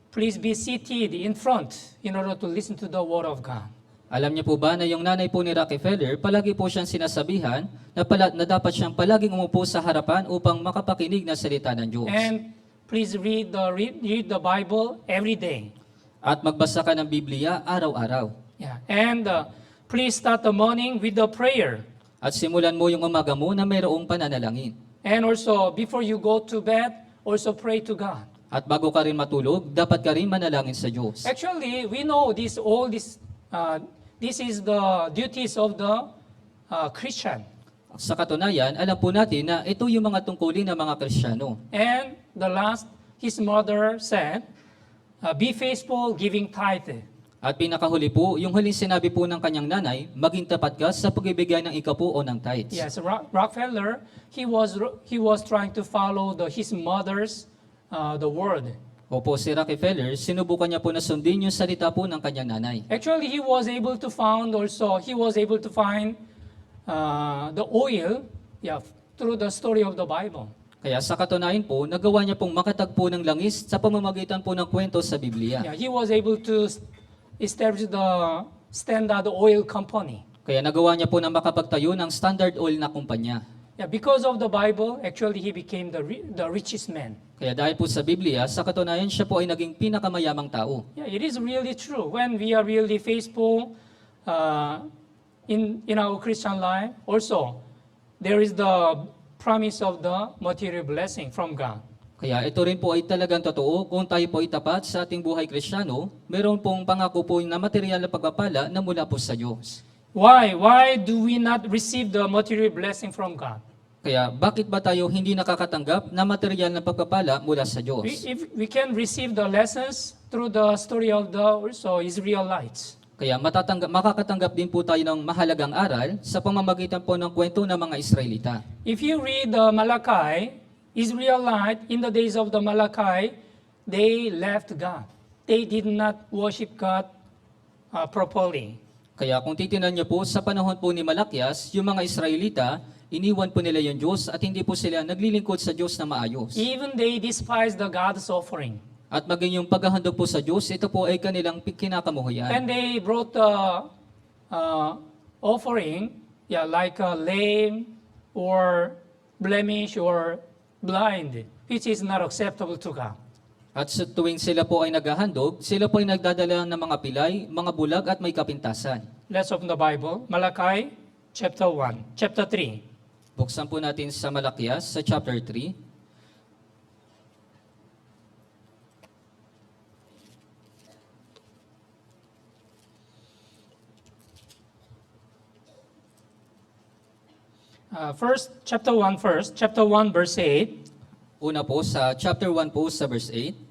please be seated in front in order to listen to the Word of God. Alam niyo po ba na yung nanay po ni Rockefeller, palagi po siyang sinasabihan na dapat siyang palaging umupo sa harapan upang makapakinig na salita ng Diyos. And please read the Bible every day. At magbasa ka ng Biblia araw-araw. Yeah. And please start the morning with the prayer. At simulan mo yung umaga mo na mayroong pananalangin. And also, before you go to bed, also pray to God. At bago ka rin matulog, dapat ka rin manalangin sa Diyos. Actually, we know this is the duties of the Christian. Sa katunayan, alam po natin na ito yung mga tungkulin ng mga Kristiyano. And the last, his mother said, be faithful giving tithe. At pinakahuli po, yung huling sinabi po ng kanyang nanay, maging tapat ka sa pagbibigay ng ikapo o ng tithes. Yes, Rockefeller, he was trying to follow his mother's the word. Opo, si Rockefeller, sinubukan niya po na sundin yung salita po ng kanyang nanay. Actually, he was able to find the oil, through the story of the Bible. Kaya sa katunayan po, nagawa niya pong makatagpo ng langis sa pamamagitan po ng kwento sa Biblia. Yeah, he was able to establish the Standard Oil Company. Kaya nagawa niya po na makapagtayo ng Standard Oil na kumpanya. Yeah, because of the Bible, actually he became the richest man. Kaya dahil po sa Biblia, sa katunayan siya po ay naging pinakamayamang tao. Yeah, it is really true. When we are really faithful in our Christian life, also there is the promise of the material blessing from God. Kaya ito rin po ay talagang totoo kung tayo po ay tapat sa ating buhay Kristiyano, meron pong pangako po na material na pagpapala na mula po sa Diyos. Why? Why do we not receive the material blessing from God? Kaya bakit ba tayo hindi nakakatanggap na material na pagpapala mula sa Diyos? If we can receive the lessons through the story of the also Israelites. Kaya makakatanggap din po tayo ng mahalagang aral sa pamamagitan po ng kwento ng mga Israelita. If you read the Malachi, Israelite, in the days of the Malachi, they left God. They did not worship God properly. Kaya kung titinan niyo po, sa panahon po ni Malakias, yung mga Israelita, iniwan po nila yung Diyos at hindi po sila naglilingkod sa Diyos na maayos. Even they despised the God's offering. At maging yung paghahandog po sa Diyos, ito po ay kanilang kinakamuhian. And they brought the offering, like a lame or blemish or blind, which is not acceptable to God. At sa tuwing sila po ay naghahandog, sila po ay nagdadala ng mga pilay, mga bulag at may kapintasan. Let's open the Bible. Malachi chapter 3. Buksan po natin sa Malakias sa chapter 3. Chapter 1 verse 8. Una po sa chapter 1 po sa verse 8.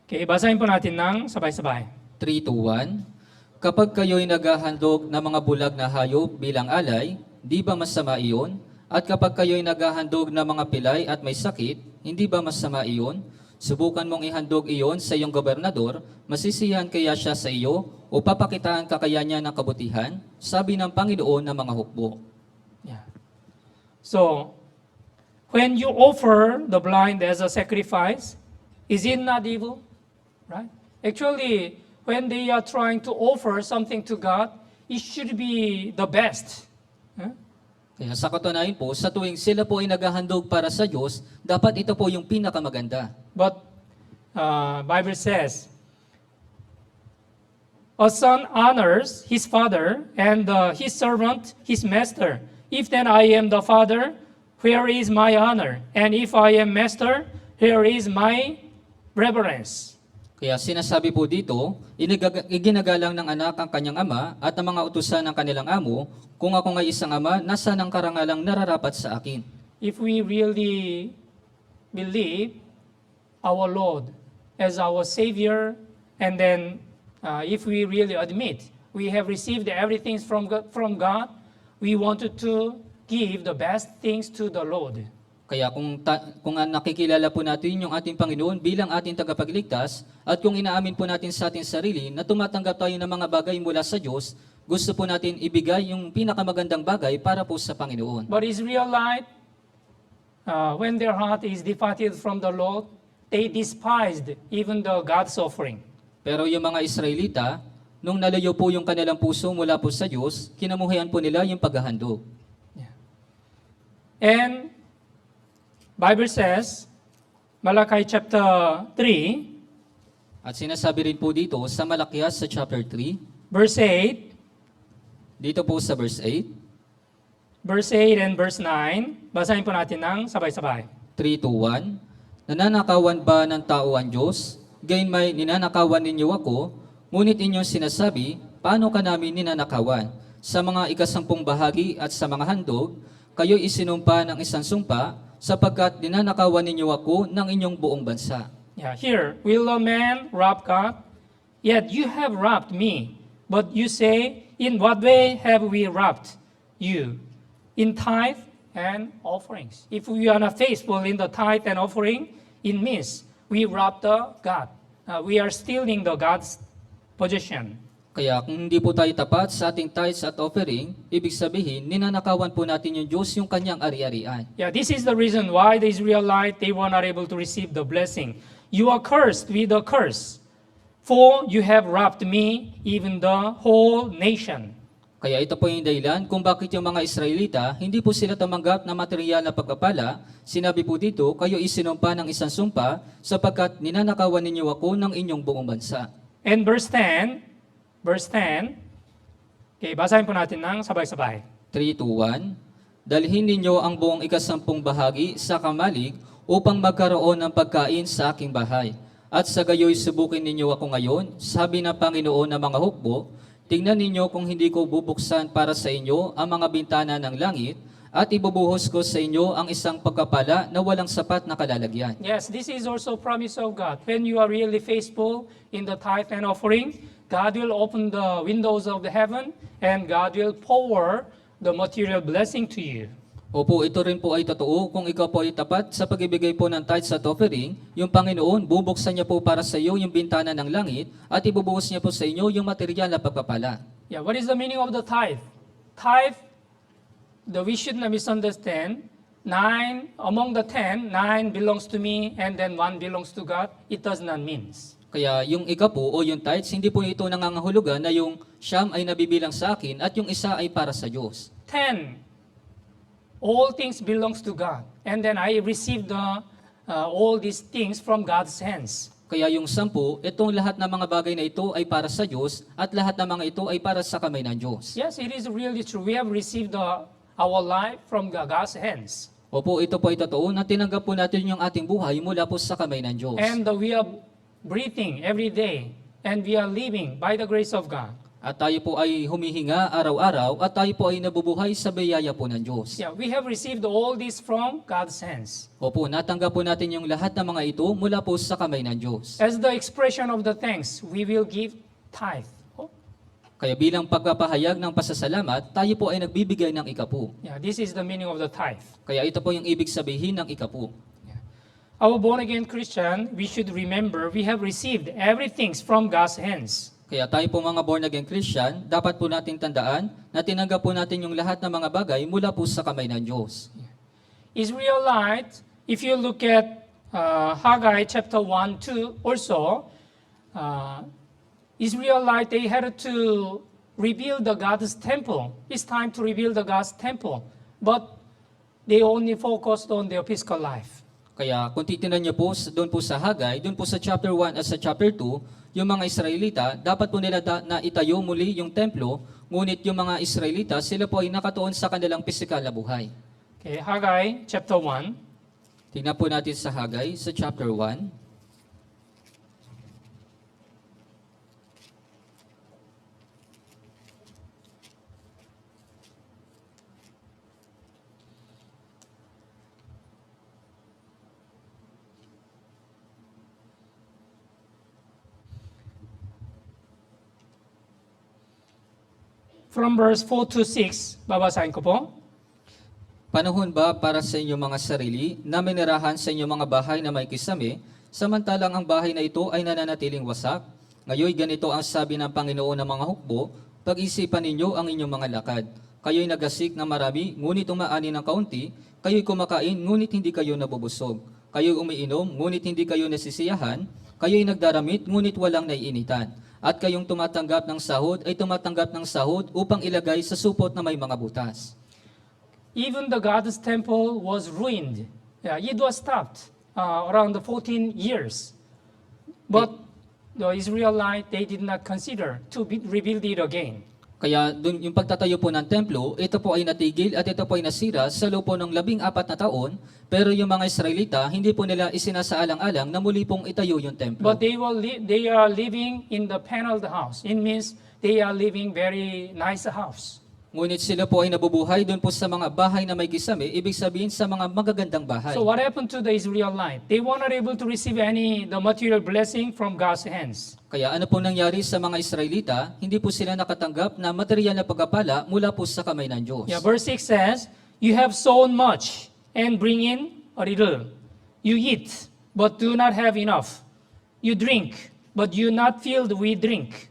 Okay, basahin po natin ng sabay-sabay. 3 to 1. Kapag kayo'y naghahandog ng mga bulag na hayop bilang alay, di ba masama iyon? At kapag kayo'y naghahandog ng mga pilay at may sakit, hindi ba masama iyon? Subukan mong ihandog iyon sa iyong gobernador, masisiyahan kaya siya sa iyo, o papakitaan ka kaya niya ng kabutihan? Sabi ng Panginoon ng mga hukbo. Yeah. So, when you offer the blind as a sacrifice, is it not evil? Right? Actually, when they are trying to offer something to God, it should be the best. Huh? Kaya sa katunayan po, sa tuwing sila po ay naghahandog para sa Diyos, dapat ito po yung pinakamaganda. But Bible says, a son honors his father, and his servant his master. If then I am the father, where is my honor? And if I am master, here is my reverence. Kaya sinasabi po dito, iginagalang ng anak ang kanyang ama at ang mga utusan ng kanilang amo, kung ako nga isang ama, nasa ng karangalang nararapat sa akin. If we really believe our Lord as our Savior, and then if we really admit we have received everything from God, we wanted to give the best things to the Lord. Kaya kung nakikilala po natin yung ating Panginoon bilang ating tagapagligtas, at kung inaamin po natin sa ating sarili na tumatanggap tayo ng mga bagay mula sa Diyos, gusto po natin ibigay yung pinakamagandang bagay para po sa Panginoon. But Israelite, when their heart is departed from the Lord, they despised even the God's offering. Pero yung mga Israelita, nung nalayo po yung kanilang puso mula po sa Diyos, kinamuhian po nila yung paghahandog. And Bible says, Malachi chapter 3, At sinasabi rin po dito sa Malakias sa chapter 3, verse 8, dito po sa verse 8, verse 8 and verse 9, basahin po natin ng sabay-sabay. 3:1, nananakawan ba ng tao ang Diyos? Gayon may ninanakawan ninyo ako, ngunit inyong sinasabi, paano ka namin ninanakawan? Sa mga ikasampung bahagi at sa mga handog, kayo isinumpa ng isang sumpa, sapagkat ninanakawan ninyo ako ng inyong buong bansa. Yeah, here, will a man rob God? Yet you have robbed me. But you say, in what way have we robbed you? In tithe and offerings. If we are not faithful in the tithe and offering, it means we robbed the God. We are stealing the God's possession. Kaya kung hindi po tayo tapat sa ating tithes at offering, ibig sabihin, ninanakawan po natin yung Diyos yung kanyang ari-arian. Yeah, this is the reason why the Israelites, they were not able to receive the blessing. You are cursed with a curse, for you have robbed me, even the whole nation. Kaya ito po yung dahilan kung bakit yung mga Israelita, hindi po sila tumanggap na material na pagpapala. Sinabi po dito, kayo isinumpa ng isang sumpa, sapagkat ninanakawan ninyo ako ng inyong buong bansa. And verse 10, okay, basahin po natin ng sabay-sabay. 3:1, dalhin ninyo ang buong ikasampung bahagi sa kamalig upang magkaroon ng pagkain sa aking bahay. At sa gayoy subukin ninyo ako ngayon, sabi ng Panginoon ng mga hukbo, tingnan ninyo kung hindi ko bubuksan para sa inyo ang mga bintana ng langit, at ibubuhos ko sa inyo ang isang pagkapala na walang sapat na kalalagyan. Yes, this is also promise of God. When you are really faithful in the tithe and offering, God will open the windows of the heaven and God will pour the material blessing to you. Opo, ito rin po ay totoo. Kung ikaw po ay tapat sa pag-ibigay po ng tithes at offering, yung Panginoon, bubuksan niya po para sa iyo yung bintana ng langit at ibubuhos niya po sa inyo yung material na pagpapala. Yeah, what is the meaning of the tithe? Tithe, we should not misunderstand. 9, among the 10, 9 belongs to me and then 1 belongs to God. It does not mean. Kaya yung ikapo o yung tithes, hindi po ito nangangahulugan na yung siyam ay nabibilang sa akin at yung isa ay para sa Diyos. 10, all things belongs to God. And then I receive all these things from God's hands. Kaya yung 10, itong lahat ng mga bagay na ito ay para sa Diyos at lahat ng mga ito ay para sa kamay ng Diyos. Yes, it is really true. We have received our life from God's hands. Opo, ito po ay totoo na tinanggap po natin yung ating buhay mula po sa kamay ng Diyos. And we are breathing every day and we are living by the grace of God. At tayo po ay humihinga araw-araw at tayo po ay nabubuhay sa biyaya po ng Diyos. Yeah, we have received all this from God's hands. Opo, natanggap po natin yung lahat ng mga ito mula po sa kamay ng Diyos. As the expression of the thanks, we will give tithe. Oh, Kaya bilang pagpapahayag ng pasasalamat, tayo po ay nagbibigay ng ikapu. yeah, this is the meaning of the tithe. Kaya ito po yung ibig sabihin ng ikapu. Our born-again Christian, we should remember we have received everything from God's hands. Kaya tayo po mga born-again Christian, dapat po nating tandaan na tinanggap po natin yung lahat ng mga bagay mula po sa kamay ng Diyos. Israelite, if you look at Haggai chapter 1, 2 also, Israelite, they had to rebuild the God's temple. It's time to rebuild the God's temple. But they only focused on their physical life. Kaya kung titingnan niyo po doon po sa Hagay, doon po sa chapter 1 at sa chapter 2, yung mga Israelita, dapat po nila na itayo muli yung templo, ngunit yung mga Israelita, sila po ay nakatuon sa kanilang pisikal na buhay. Okay, Haggai chapter 1. Tingnan po natin sa Hagay, sa chapter 1. From verse 4 to 6, babasahin ko po. Panahon ba para sa inyong mga sarili na minirahan sa inyong mga bahay na may kisame, samantalang ang bahay na ito ay nananatiling wasak? Ngayon ganito ang sabi ng Panginoon ng mga hukbo, pag-isipan ninyo ang inyong mga lakad. Kayo'y nagasik na marami, ngunit umaani ng kaunti. Kayo'y kumakain, ngunit hindi kayo nabubusog. Kayo'y umiinom, ngunit hindi kayo nasisiyahan. Kayo'y nagdaramit, ngunit walang naiinitan. At kayong tumatanggap ng sahod ay tumatanggap ng sahod upang ilagay sa supot na may mga butas. Even the God's temple was ruined. Yeah, it was stopped around 14 years. But the Israelites, they did not consider to rebuild it again. Kaya dun, yung pagtatayo po ng templo, ito po ay natigil at ito po ay nasira sa loob po ng 14 na taon. Pero yung mga Israelita, hindi po nila isinasaalang-alang na muli pong itayo yung templo. But they are living in the paneled house. It means they are living very nice house. Ngunit sila po ay nabubuhay doon po sa mga bahay na may kisame, ibig sabihin sa mga magagandang bahay. So what happened to the Israelites? They were not able to receive the material blessing from God's hands. Kaya ano po nangyari sa mga Israelita, hindi po sila nakatanggap na material na pagpapala mula po sa kamay ng Diyos. Yeah, verse 6 says, you have sown much and bring in a little. You eat, but do not have enough. You drink, but you not filled with drink.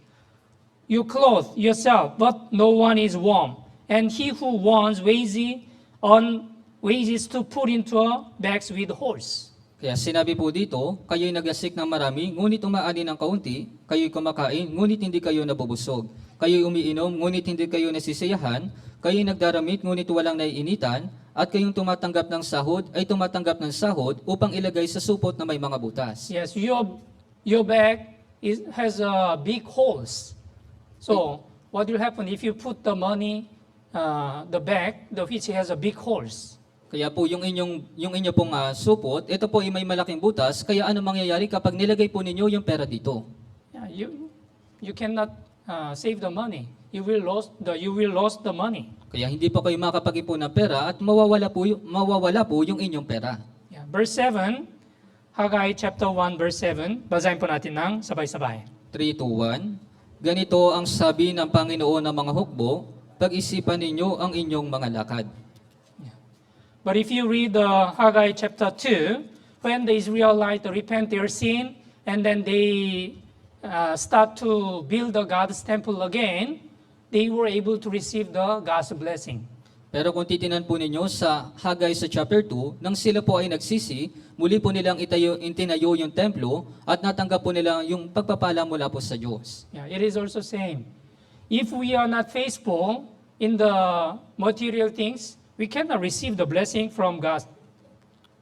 You clothe yourself, but no one is warm. And he who wants wages to put into a bags with holes. Kaya sinabi po dito, kayo'y nagasik ng marami, ngunit umaani ng kaunti, kayo'y kumakain, ngunit hindi kayo nabubusog. Kayo'y umiinom, ngunit hindi kayo nasisiyahan, kayo'y nagdaramit, ngunit walang naiinitan, at kayong tumatanggap ng sahod ay tumatanggap ng sahod upang ilagay sa supot na may mga butas. Yes, your bag has big holes. So, what will happen if you put the money, the bag, which has a big holes? Kaya po yung inyo pong supot, ito po ay may malaking butas, kaya ano mangyayari kapag nilagay po ninyo yung pera dito? Yeah, you cannot save the money. You will lose the money. Kaya hindi po kayo makapag-ipon ng pera at mawawala po yung inyong pera. Yeah, verse 7, Haggai chapter 1 verse 7, basahin po natin ng sabay-sabay. 3 to 1. Ganito ang sabi ng Panginoon ng mga hukbo, pag-isipan ninyo ang inyong mga lakad. But if you read Haggai chapter 2, when the Israelites repent their sin and then they start to build the God's temple again, they were able to receive the God's blessing. Pero kung titinan po ninyo sa Haggai sa chapter 2, nang sila po ay nagsisi, muli po nilang itinayo yung templo at natanggap po nila yung pagpapala mula po sa Diyos. Yeah, it is also same. If we are not faithful in the material things, we cannot receive the blessing from God.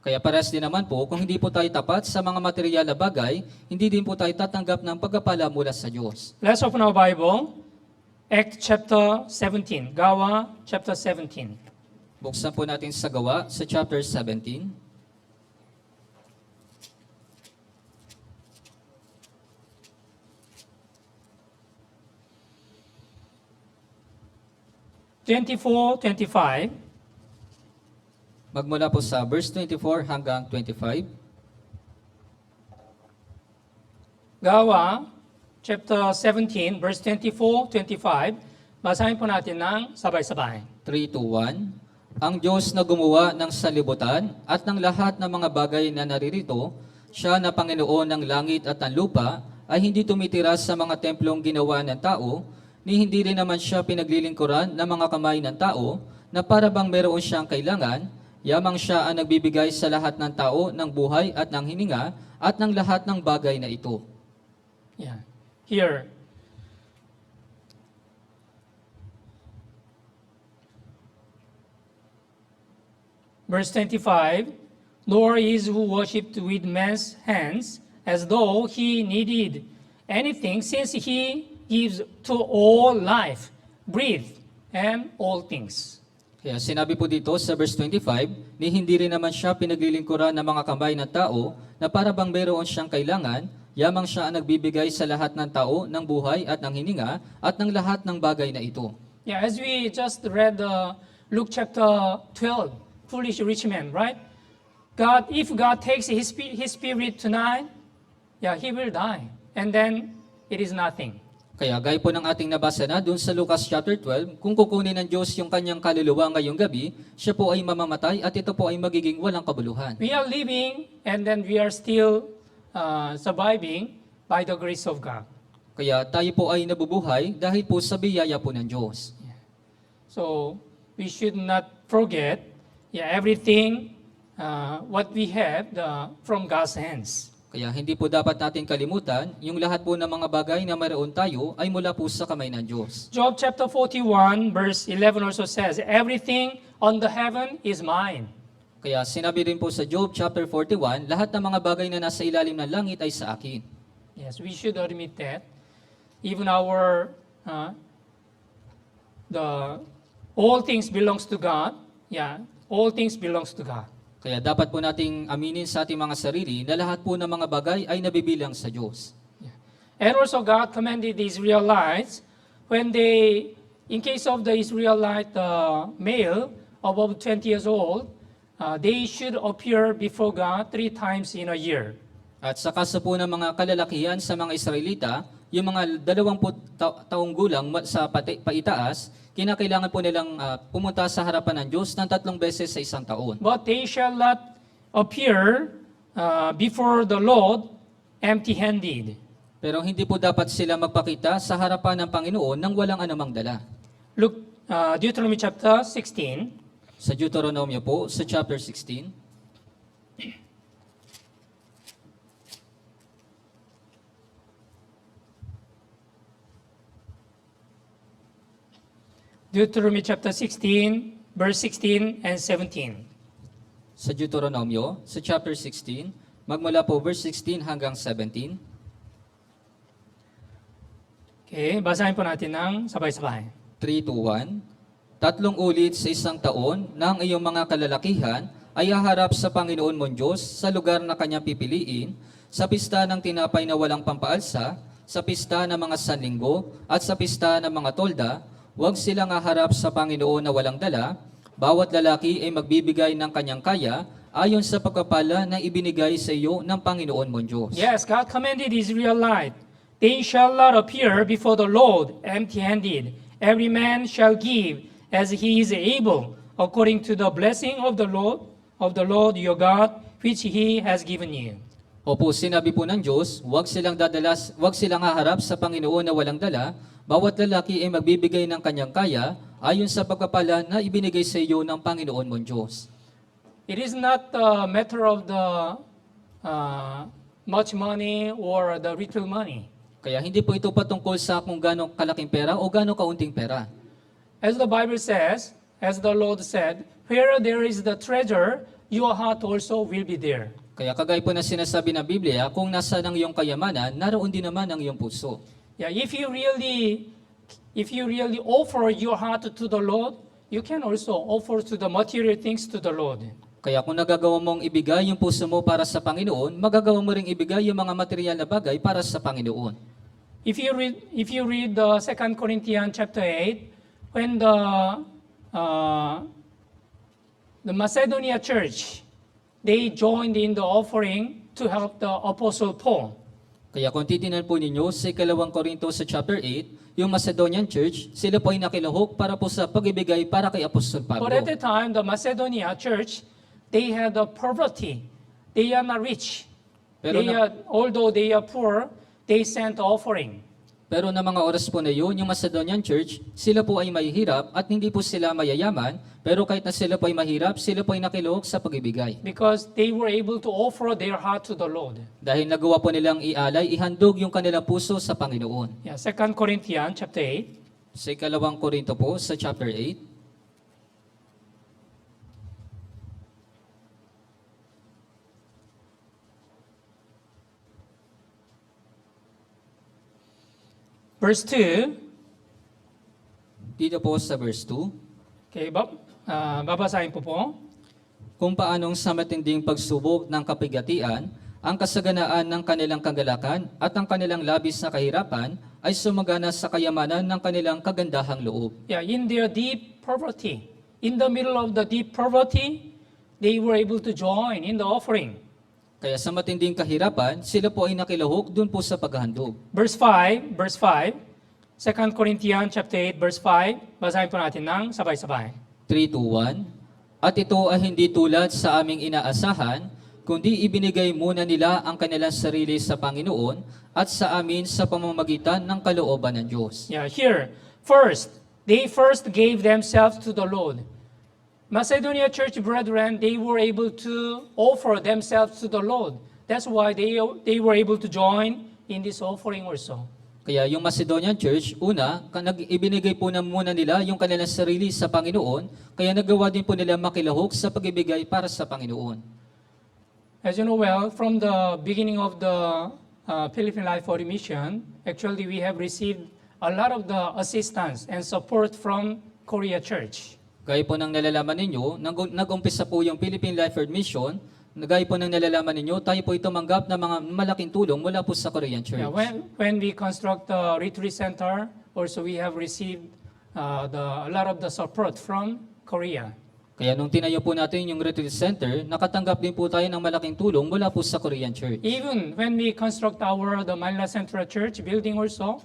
Kaya pares din naman po, kung hindi po tayo tapat sa mga material na bagay, hindi din po tayo tatanggap ng pagpapala mula sa Diyos. Let's open our Bible. Act chapter 17. Gawa chapter 17. Buksan po natin sa Gawa sa chapter 17. (24, 25). Magmula po sa verse 24 hanggang 25. Gawa chapter 17, verse 24, 25. Basahin po natin ng sabay-sabay. 3 to 1. Ang Diyos na gumawa ng sanlibutan at ng lahat ng mga bagay na naririto, siya na Panginoon ng langit at ng lupa, ay hindi tumitira sa mga templong ginawa ng tao, ni hindi rin naman siya pinaglilingkuran ng mga kamay ng tao, na para bang meron siyang kailangan, yamang siya ang nagbibigay sa lahat ng tao ng buhay at ng hininga at ng lahat ng bagay na ito. Yeah. Here, Verse 25, nor is who worshipped with man's hands as though he needed anything, since he gives to all life, breath, and all things. Kaya sinabi po dito sa verse 25, ni hindi rin naman siya pinaglilingkuran ng mga kamay ng tao na para bang mayroon siyang kailangan, yamang siya ang nagbibigay sa lahat ng tao ng buhay at ng hininga at ng lahat ng bagay na ito. Yeah, as we just read Luke chapter 12, foolish rich man, right? God, if God takes his spirit tonight, yeah, he will die. And then it is nothing. Kaya gaya po ng ating nabasa na doon sa Lucas chapter 12, kung kukunin ng Diyos yung kanyang kaluluwa ngayong gabi, siya po ay mamamatay at ito po ay magiging walang kabuluhan. We are living and then we are still surviving by the grace of God. Kaya tayo po ay nabubuhay dahil po sa biyaya po ng Diyos. So we should not forget everything what we have from God's hands. Kaya hindi po dapat natin kalimutan, yung lahat po ng mga bagay na mayroon tayo ay mula po sa kamay ng Diyos. Job chapter 41 verse 11 also says, everything on the heaven is mine. Kaya sinabi rin po sa Job chapter 41, lahat ng mga bagay na nasa ilalim ng langit ay sa akin. Yes, we should admit that. Even our, all things belongs to God. Yeah, all things belongs to God. Kaya dapat po nating aminin sa ating mga sarili na lahat po ng mga bagay ay nabibilang sa Diyos. And also God commanded the Israelites when they, in case of the Israelite male above 20 years old, they should appear before God 3 times in a year. At sa kaso po ng mga kalalakihan sa mga Israelita, yung mga 20 taong gulang sa paitaas, kinakailangan po nilang pumunta sa harapan ng Diyos ng 3 beses sa isang taon. But they shall not appear before the Lord empty-handed. Pero hindi po dapat sila magpakita sa harapan ng Panginoon nang walang anumang dala. Look, Deuteronomy chapter 16. Sa Deuteronomio po, sa chapter 16, Deuteronomy chapter 16, verse 16 and 17. sa Deuteronomio, sa chapter 16, magmula po verse 16 hanggang 17. Okay, basahin po natin ng sabay-sabay. 3 to 1. 3 ulit sa isang taon na ang iyong mga kalalakihan ay haharap sa Panginoon mong Diyos sa lugar na kanyang pipiliin, sa pista ng tinapay na walang pampaalsa, sa pista ng mga sanlinggo, at sa pista ng mga tolda. Huwag silang haharap sa Panginoon na walang dala. Bawat lalaki ay magbibigay ng kanyang kaya ayon sa pagpapala na ibinigay sa iyo ng Panginoon mong Diyos. Yes, God commanded the Israelites, they shall not appear before the Lord empty-handed. Every man shall give as he is able, according to the blessing of the Lord your God, which He has given you. Opo, sinabi po ng Diyos, huwag silang haharap sa Panginoon na walang dala. Bawat lalaki ay magbibigay ng kanyang kaya ayon sa pagpapala na ibinigay sa iyo ng Panginoon mong Diyos. It is not a matter of the much money or the little money. Kaya hindi po ito patungkol sa kung gaano kalaking pera o gaano kaunting pera. As the Bible says, as the Lord said, where there is the treasure, your heart also will be there. Kaya kagaya po na sinasabi ng Biblia, kung nasa ng iyong kayamanan, naroon din naman ang iyong puso. Yeah, if you really offer your heart to the Lord, you can also offer to the material things to the Lord. Kaya kung nagagawa mong ibigay yung puso mo para sa Panginoon, magagawa mo ring ibigay yung mga material na bagay para sa Panginoon. If you read the 2 Corinthians chapter 8, when the Macedonia church, they joined in the offering to help the Apostle Paul. Kaya kung titingnan po ninyo sa 2 Korinto sa chapter 8, yung Macedonian church, sila po ay nakilahok para po sa pag-ibigay para kay Apostol Pablo. But at the time, the Macedonia church, they had a poverty. They are not rich. Pero Although they are poor, they sent offering. Pero na mga oras po na yun, yung Macedonian church, sila po ay mahihirap at hindi po sila mayayaman, pero kahit na sila po ay mahirap, sila po ay nakilahok sa pag-ibigay. Because they were able to offer their heart to the Lord. Dahil nagawa po nilang ialay, ihandog yung kanilang puso sa Panginoon. Yeah, 2 Corinthians chapter 8. Sa 2 Korinto po, sa chapter 8, verse 2. Dito po sa verse 2, Okay, babasahin po po. kung paanong sa matinding pagsubok ng kapigatian, ang kasaganaan ng kanilang kagalakan at ang kanilang labis na kahirapan ay sumagana sa kayamanan ng kanilang kagandahang loob. Yeah, in their deep poverty, in the middle of the deep poverty, they were able to join in the offering. Kaya sa matinding kahirapan, sila po ay nakilahok dun po sa paghahandog. Verse 5, 2 Corinthians chapter 8, verse 5, basahin po natin ng sabay-sabay. 3:2:1, at ito ay hindi tulad sa aming inaasahan, kundi ibinigay muna nila ang kanilang sarili sa Panginoon at sa amin sa pamamagitan ng kalooban ng Diyos. Yeah, here, they first gave themselves to the Lord. Macedonia church brethren, they were able to offer themselves to the Lord. That's why they were able to join in this offering also. Kaya yung Macedonian Church, ibinigay po na muna nila yung kanilang sarili sa Panginoon, kaya nagawa din po nila makilahok sa pag-ibigay para sa Panginoon. As you know well, from the beginning of the Philippine Life for Mission, actually we have received a lot of the assistance and support from Korea Church. Gaya po ng nalalaman ninyo, nag-umpisa po yung Philippine Life for Mission, gaya po ng nalalaman ninyo, tayo po tumanggap ng mga malaking tulong mula po sa Korean Church. Yeah, when we construct the retreat center, also we have received a lot of the support from Korea. Kaya nung tinayo po natin yung retreat center, nakatanggap din po tayo ng malaking tulong mula po sa Korean Church. Even when we construct the Manila Central Church building also,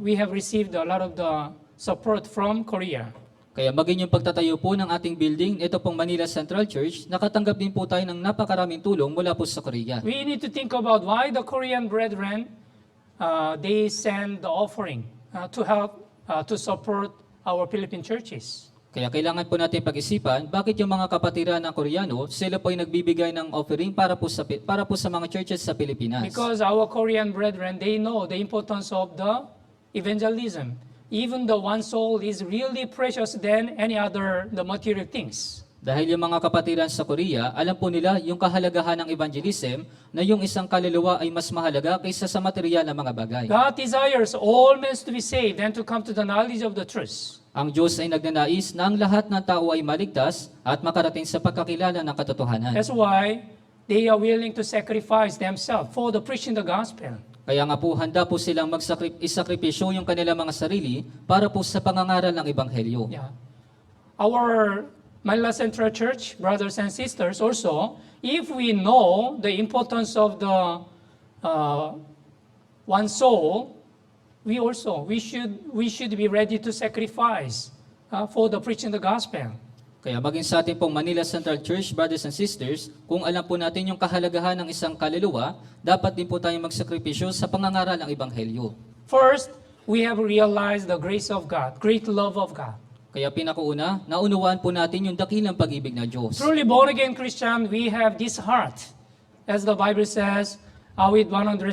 we have received a lot of the support from Korea. Kaya maging yung pagtatayo po ng ating building, ito pong Manila Central Church, nakatanggap din po tayo ng napakaraming tulong mula po sa Korea. We need to think about why the Korean brethren, they send the offering to help, to support our Philippine churches. Kaya kailangan po natin pag-isipan, bakit yung mga kapatiran ng Koreano, sila po ay nagbibigay ng offering para po sa mga churches sa Pilipinas. Because our Korean brethren, they know the importance of the evangelism. Even the one soul is really precious than any other the material things. Dahil yung mga kapatiran sa Korea, alam po nila yung kahalagahan ng evangelism na yung isang kaluluwa ay mas mahalaga kaysa sa material na mga bagay. God desires all men to be saved and to come to the knowledge of the truth. Ang Diyos ay nagnanais na ang lahat ng tao ay maligtas at makarating sa pagkakilala ng katotohanan. That's why they are willing to sacrifice themselves for the preaching the gospel. Kaya nga po handa po silang isakripisyo yung kanilang mga sarili para po sa pangangaral ng Ebanghelyo. Yeah. Our Manila Central Church, brothers and sisters, also, if we know the importance of the one soul, we should be ready to sacrifice for the preaching the gospel. Kaya maging sa ating pong Manila Central Church, brothers and sisters, kung alam po natin yung kahalagahan ng isang kaluluwa, dapat din po tayong magsakripisyo sa pangangaral ng Ebanghelyo. First, we have realized the grace of God, great love of God. Kaya pinakauna, naunawaan po natin yung dakilang pag-ibig ng Diyos. Truly born again Christian, we have this heart. As the Bible says, with 116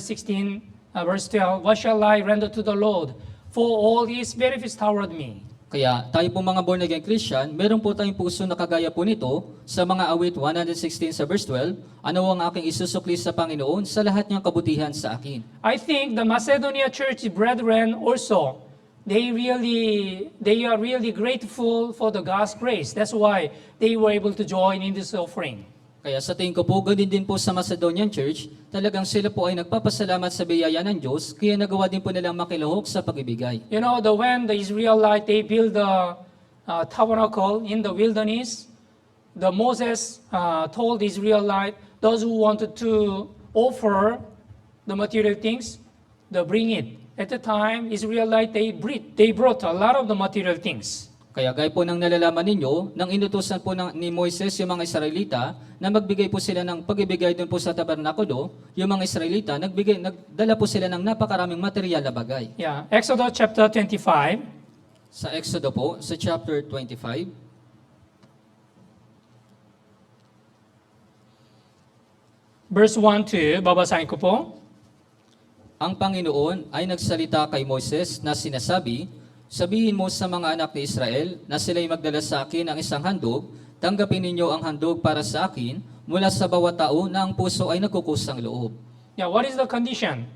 verse 12, what shall I render to the Lord for all his benefits toward me? Kaya tayo po mga born again Christian, meron po tayong puso na kagaya po nito sa mga awit 116 sa verse 12, ano ang aking isusukli sa Panginoon sa lahat niyang kabutihan sa akin. I think the Macedonia church brethren also, they are really grateful for the God's grace. That's why they were able to join in this offering. Kaya sa tingin ko po, ganun din po sa Macedonian Church, talagang sila po ay nagpapasalamat sa biyaya ng Diyos, kaya nagawa din po nilang makilahok sa pag-ibigay. You know, when the Israelites, they build the tabernacle in the wilderness, the Moses told the Israelites, those who wanted to offer the material things, they bring it. At the time, Israelites, they brought a lot of the material things. Kaya gaya po ng nalalaman ninyo, nang inutusan po ni Moises yung mga Israelita na magbigay po sila ng pag-ibigay doon po sa tabernakulo, yung mga Israelita, nagdala po sila ng napakaraming material na bagay. Yeah, Exodus chapter 25. Sa Exodo po, sa chapter 25, Verse 1-2, babasahin ko po. ang Panginoon ay nagsalita kay Moises na sinasabi, sabihin mo sa mga anak ni Israel na sila'y magdala sa akin ng isang handog, tanggapin ninyo ang handog para sa akin mula sa bawat tao na ang puso ay nagkukusang loob. Yeah, what is the condition?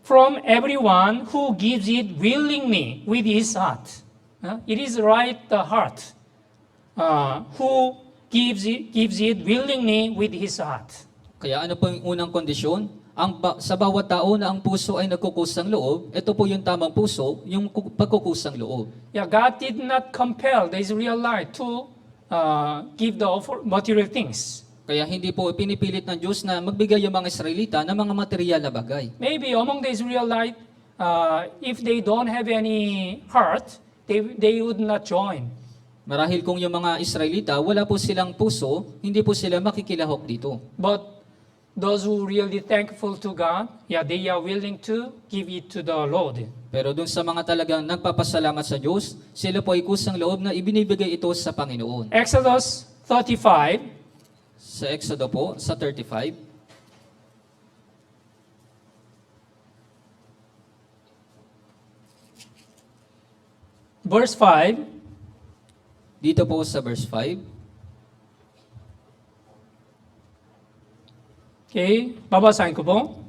from everyone who gives it willingly with his heart. It is right the heart who gives it willingly with his heart. Kaya ano po yung unang kondisyon? Sa bawat tao na ang puso ay nagkukusang loob, ito po yung tamang puso, yung pagkukusang loob. Yeah, God did not compel the Israelite to give the material things. Kaya hindi po pinipilit ng Diyos na magbigay yung mga Israelita ng mga material na bagay. Maybe among the Israelite, if they don't have any heart, they would not join. Marahil kung yung mga Israelita, wala po silang puso, hindi po sila makikilahok dito. But those who really thankful to God, yeah, they are willing to give it to the Lord. Pero dun sa mga talagang nagpapasalamat sa Diyos, sila po ay kusang loob na ibinibigay ito sa Panginoon. Exodus 35, Sa Exodo po, sa 35, verse 5, dito po sa verse 5, okay, babasahin ko po.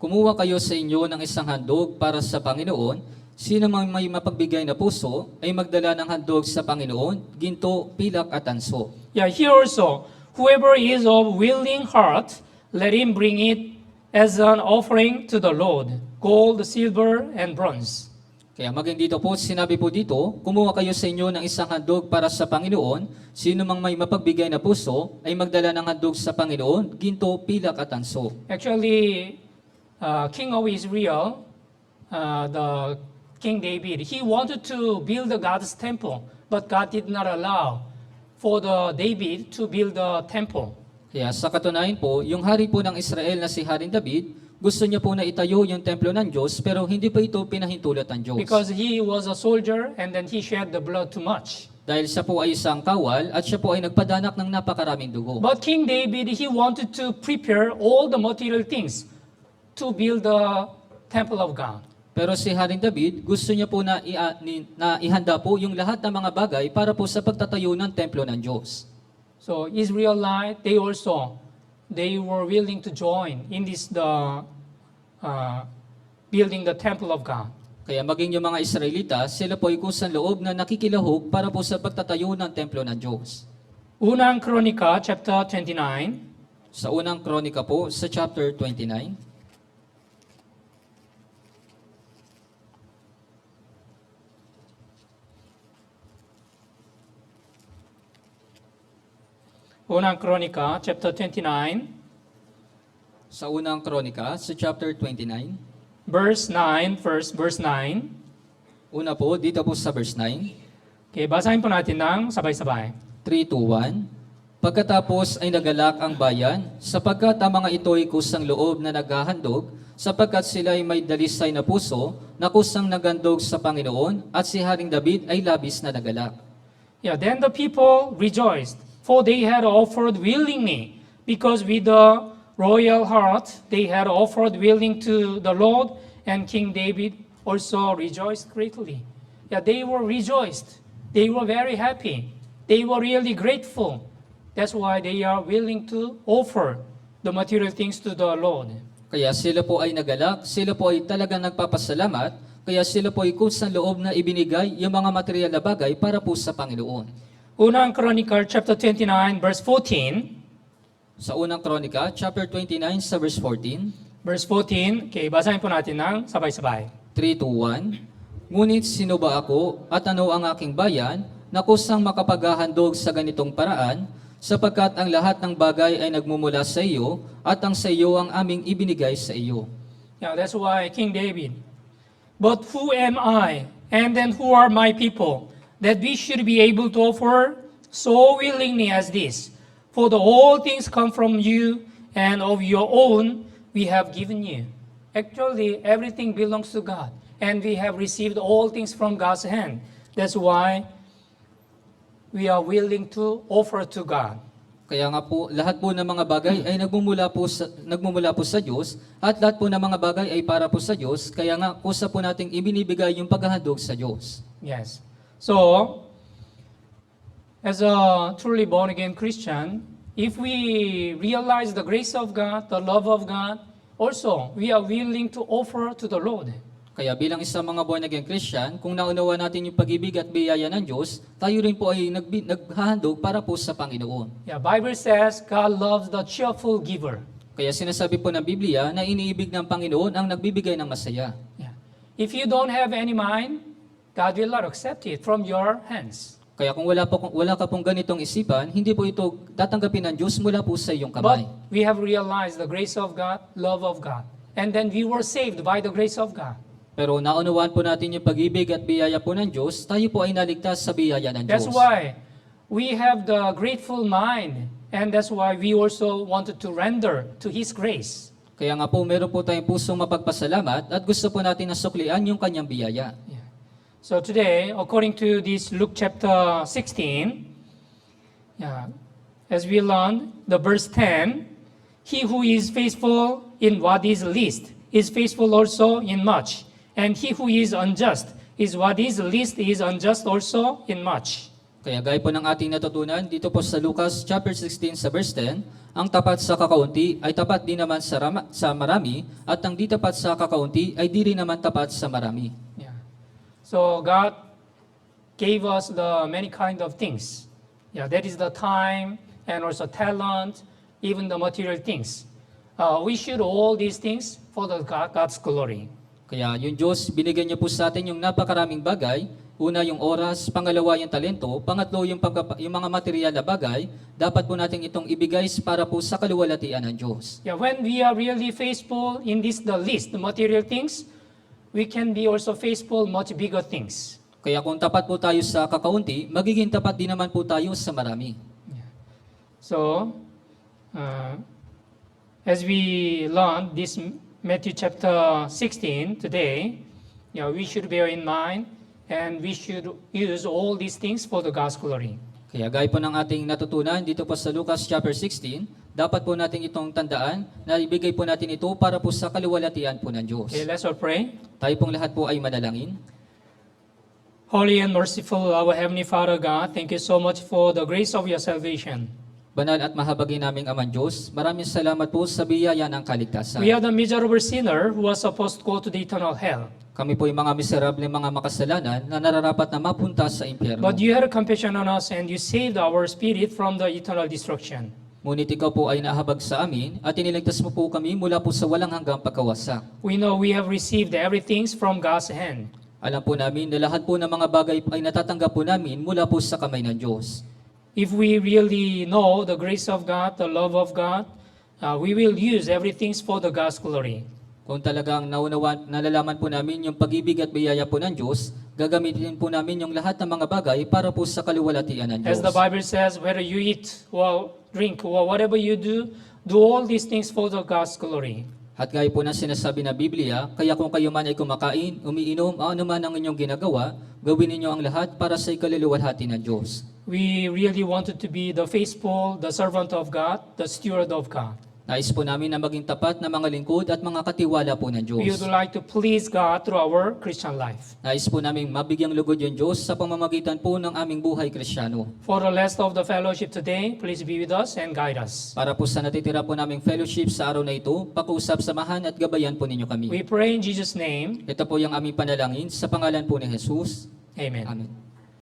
kumuha kayo sa inyo ng isang handog para sa Panginoon. Sino mang may mapagbigay na puso ay magdala ng handog sa Panginoon, ginto, pilak at tanso. Yeah, here also, whoever is of willing heart, let him bring it as an offering to the Lord, gold, silver, and bronze. Kaya maging dito po, sinabi po dito, kumuha kayo sa inyo ng isang handog para sa Panginoon. Sino mang may mapagbigay na puso ay magdala ng handog sa Panginoon, ginto, pilak at tanso. Actually, King of Israel, the King David, he wanted to build the God's temple, but God did not allow for the David to build the temple. Kaya sa katunayan po, yung hari po ng Israel na si Haring David, gusto niya po na itayo yung templo ng Diyos, pero hindi pa ito pinahintulot ng Diyos. Because he was a soldier and then he shed the blood too much. Dahil siya po ay isang kawal at siya po ay nagpadanak ng napakaraming dugo. But King David, he wanted to prepare all the material things to build the temple of God. Pero si Haring David, gusto niya po na ihanda po yung lahat ng mga bagay para po sa pagtatayo ng templo ng Diyos. So Israelite, they were willing to join in this building the temple of God. Kaya maging yung mga Israelita, sila po ay kusang loob na nakikilahok para po sa pagtatayo ng templo ng Diyos. Unang Kronika, chapter 29, Sa unang kronika po, sa chapter 29, Unang Kronika, chapter 29, sa unang kronika, sa chapter 29, verse 9, first verse 9. una po, dito po sa verse 9, Okay, basahin po natin ng sabay-sabay. 3, 2, 1. Pagkatapos ay nagalak ang bayan, sapagkat ang mga ito'y kusang loob na naghahandog, sapagkat sila ay may dalisay na puso, na kusang nagandog sa Panginoon, at si Haring David ay labis na nagalak. Yeah, then the people rejoiced, for they had offered willingly, because with the royal heart they had offered willing to the Lord, and King David also rejoiced greatly. Yeah, they were rejoiced. They were very happy. They were really grateful. That's why they are willing to offer the material things to the Lord. Kaya sila po ay nagalak, sila po ay talagang nagpapasalamat, kaya sila po ay kusang loob na ibinigay yung mga material na bagay para po sa Panginoon. Unang Chronicle chapter 29 verse 14. Sa unang kronika, chapter 29, sa verse 14, Verse 14, okay, basahin po natin ng sabay-sabay. 3, 2, 1. Ngunit sino ba ako at ano ang aking bayan na kusang makapaghahandog sa ganitong paraan, sapagkat ang lahat ng bagay ay nagmumula sa iyo at ang sa iyo ang aming ibinigay sa iyo. Yeah, that's why King David. But who am I, and then who are my people, that we should be able to offer so willingly as this? For the whole things come from you, and of your own we have given you. Actually, everything belongs to God, and we have received all things from God's hand. That's why we are willing to offer to God. Kaya nga po, lahat po ng mga bagay ay nagmumula po sa Diyos, at lahat po ng mga bagay ay para po sa Diyos, kaya nga kusa po nating ibinibigay yung paghahandog sa Diyos. Yes. So, as a truly born-again Christian, if we realize the grace of God, the love of God, also we are willing to offer to the Lord. Kaya bilang isang mga born again Christian, kung naunawa natin yung pag-ibig at biyaya ng Diyos, tayo rin po ay naghahandog para po sa Panginoon. Yeah, Bible says God loves the cheerful giver. Kaya sinasabi po ng Biblia na iniibig ng Panginoon ang nagbibigay ng masaya. Yeah. If you don't have any mind, God will not accept it from your hands. Kaya kung wala ka pong ganitong isipan, hindi po ito tatanggapin ng Diyos mula po sa iyong But kamay. we have realized the grace of God, love of God. And then we were saved by the grace of God. Pero naunawaan po natin yung pag-ibig at biyaya po ng Diyos, tayo po ay naligtas sa biyaya ng That's Diyos. why we have the grateful mind. And that's why we also wanted to render to His grace. Kaya nga po, meron po tayong pusong mapagpasalamat at gusto po natin na suklian yung kanyang biyaya. Yeah. So today, according to this Luke chapter 16, yeah, as we learn, the verse 10, he who is faithful in what is least is faithful also in much. And he who is unjust is what is least is unjust also in much. Kaya gaya po ng ating natutunan dito po sa Lucas chapter 16 sa verse 10, ang tapat sa kakaunti ay tapat din naman sa marami, at ang di tapat sa kakaunti ay di rin naman tapat sa marami. Yeah. So God gave us the many kind of things. Yeah, that is the time and also talent, even the material things. We should all these things for the God's glory. Kaya yung Diyos, binigyan niya po sa atin yung napakaraming bagay. Una yung oras, pangalawa yung talento, pangatlo yung mga material na bagay, dapat po natin itong ibigay para po sa kaluwalhatian ng Diyos. Yeah, when we are really faithful in this, the least, the material things, we can be also faithful much bigger things. Kaya kung tapat po tayo sa kakaunti, magiging tapat din naman po tayo sa marami. So, as we learn this Matthew chapter 16 today, we should bear in mind and we should use all these things for the God's glory. Kaya gaya po ng ating natutunan dito po sa Lucas chapter 16, dapat po natin itong tandaan na ibigay po natin ito para po sa kaluwalhatian po ng Diyos. Okay, let's all pray. Tayo pong lahat po ay manalangin. Holy and merciful our Heavenly Father God, thank you so much for the grace of your salvation. Banal at mahabagin naming Amang Diyos, maraming salamat po sa biyaya ng kaligtasan. We are the miserable sinner who was supposed to go to the eternal hell. Kami po ay mga miserable mga makasalanan na nararapat na mapunta sa impyerno. But you had compassion on us and you saved our spirit from the eternal destruction. Ngunit ikaw po ay nahabag sa amin at iniligtas mo po kami mula po sa walang hanggang pagkawasak. We know we have received everything from God's hand. Alam po namin na lahat po ng mga bagay ay natatanggap po namin mula po sa kamay ng Diyos. If we really know the grace of God, the love of God, we will use everything for the God's glory. Kung talagang nalalaman po namin yung pag-ibig at biyaya po ng Diyos, gagamitin po namin yung lahat ng mga bagay para po sa kaluwalhatian ng As Diyos. the Bible says, whether you eat or drink or whatever you do all these things for the God's glory. At gaya po ng sinasabi na Biblia, kaya kung kayo man ay kumakain, umiinom, o ano man ang inyong ginagawa, gawin ninyo ang lahat para sa ikaluluwalhati ng Diyos. We really wanted to be the faithful, the servant of God, the steward of God. Nais po namin na maging tapat na mga lingkod at mga katiwala po ng We Diyos. would like to please God through our Christian life. Nais po namin mabigyang lugod yung Diyos sa pamamagitan po ng aming buhay Kristiyano. For the rest of the fellowship today, please be with us and guide us. Para po sa natitira po naming fellowship sa araw na ito, pakiusap, samahan at gabayan po ninyo kami. We pray in Jesus' name. Ito po yung aming panalangin sa pangalan po ni Jesus. Amen. Amen.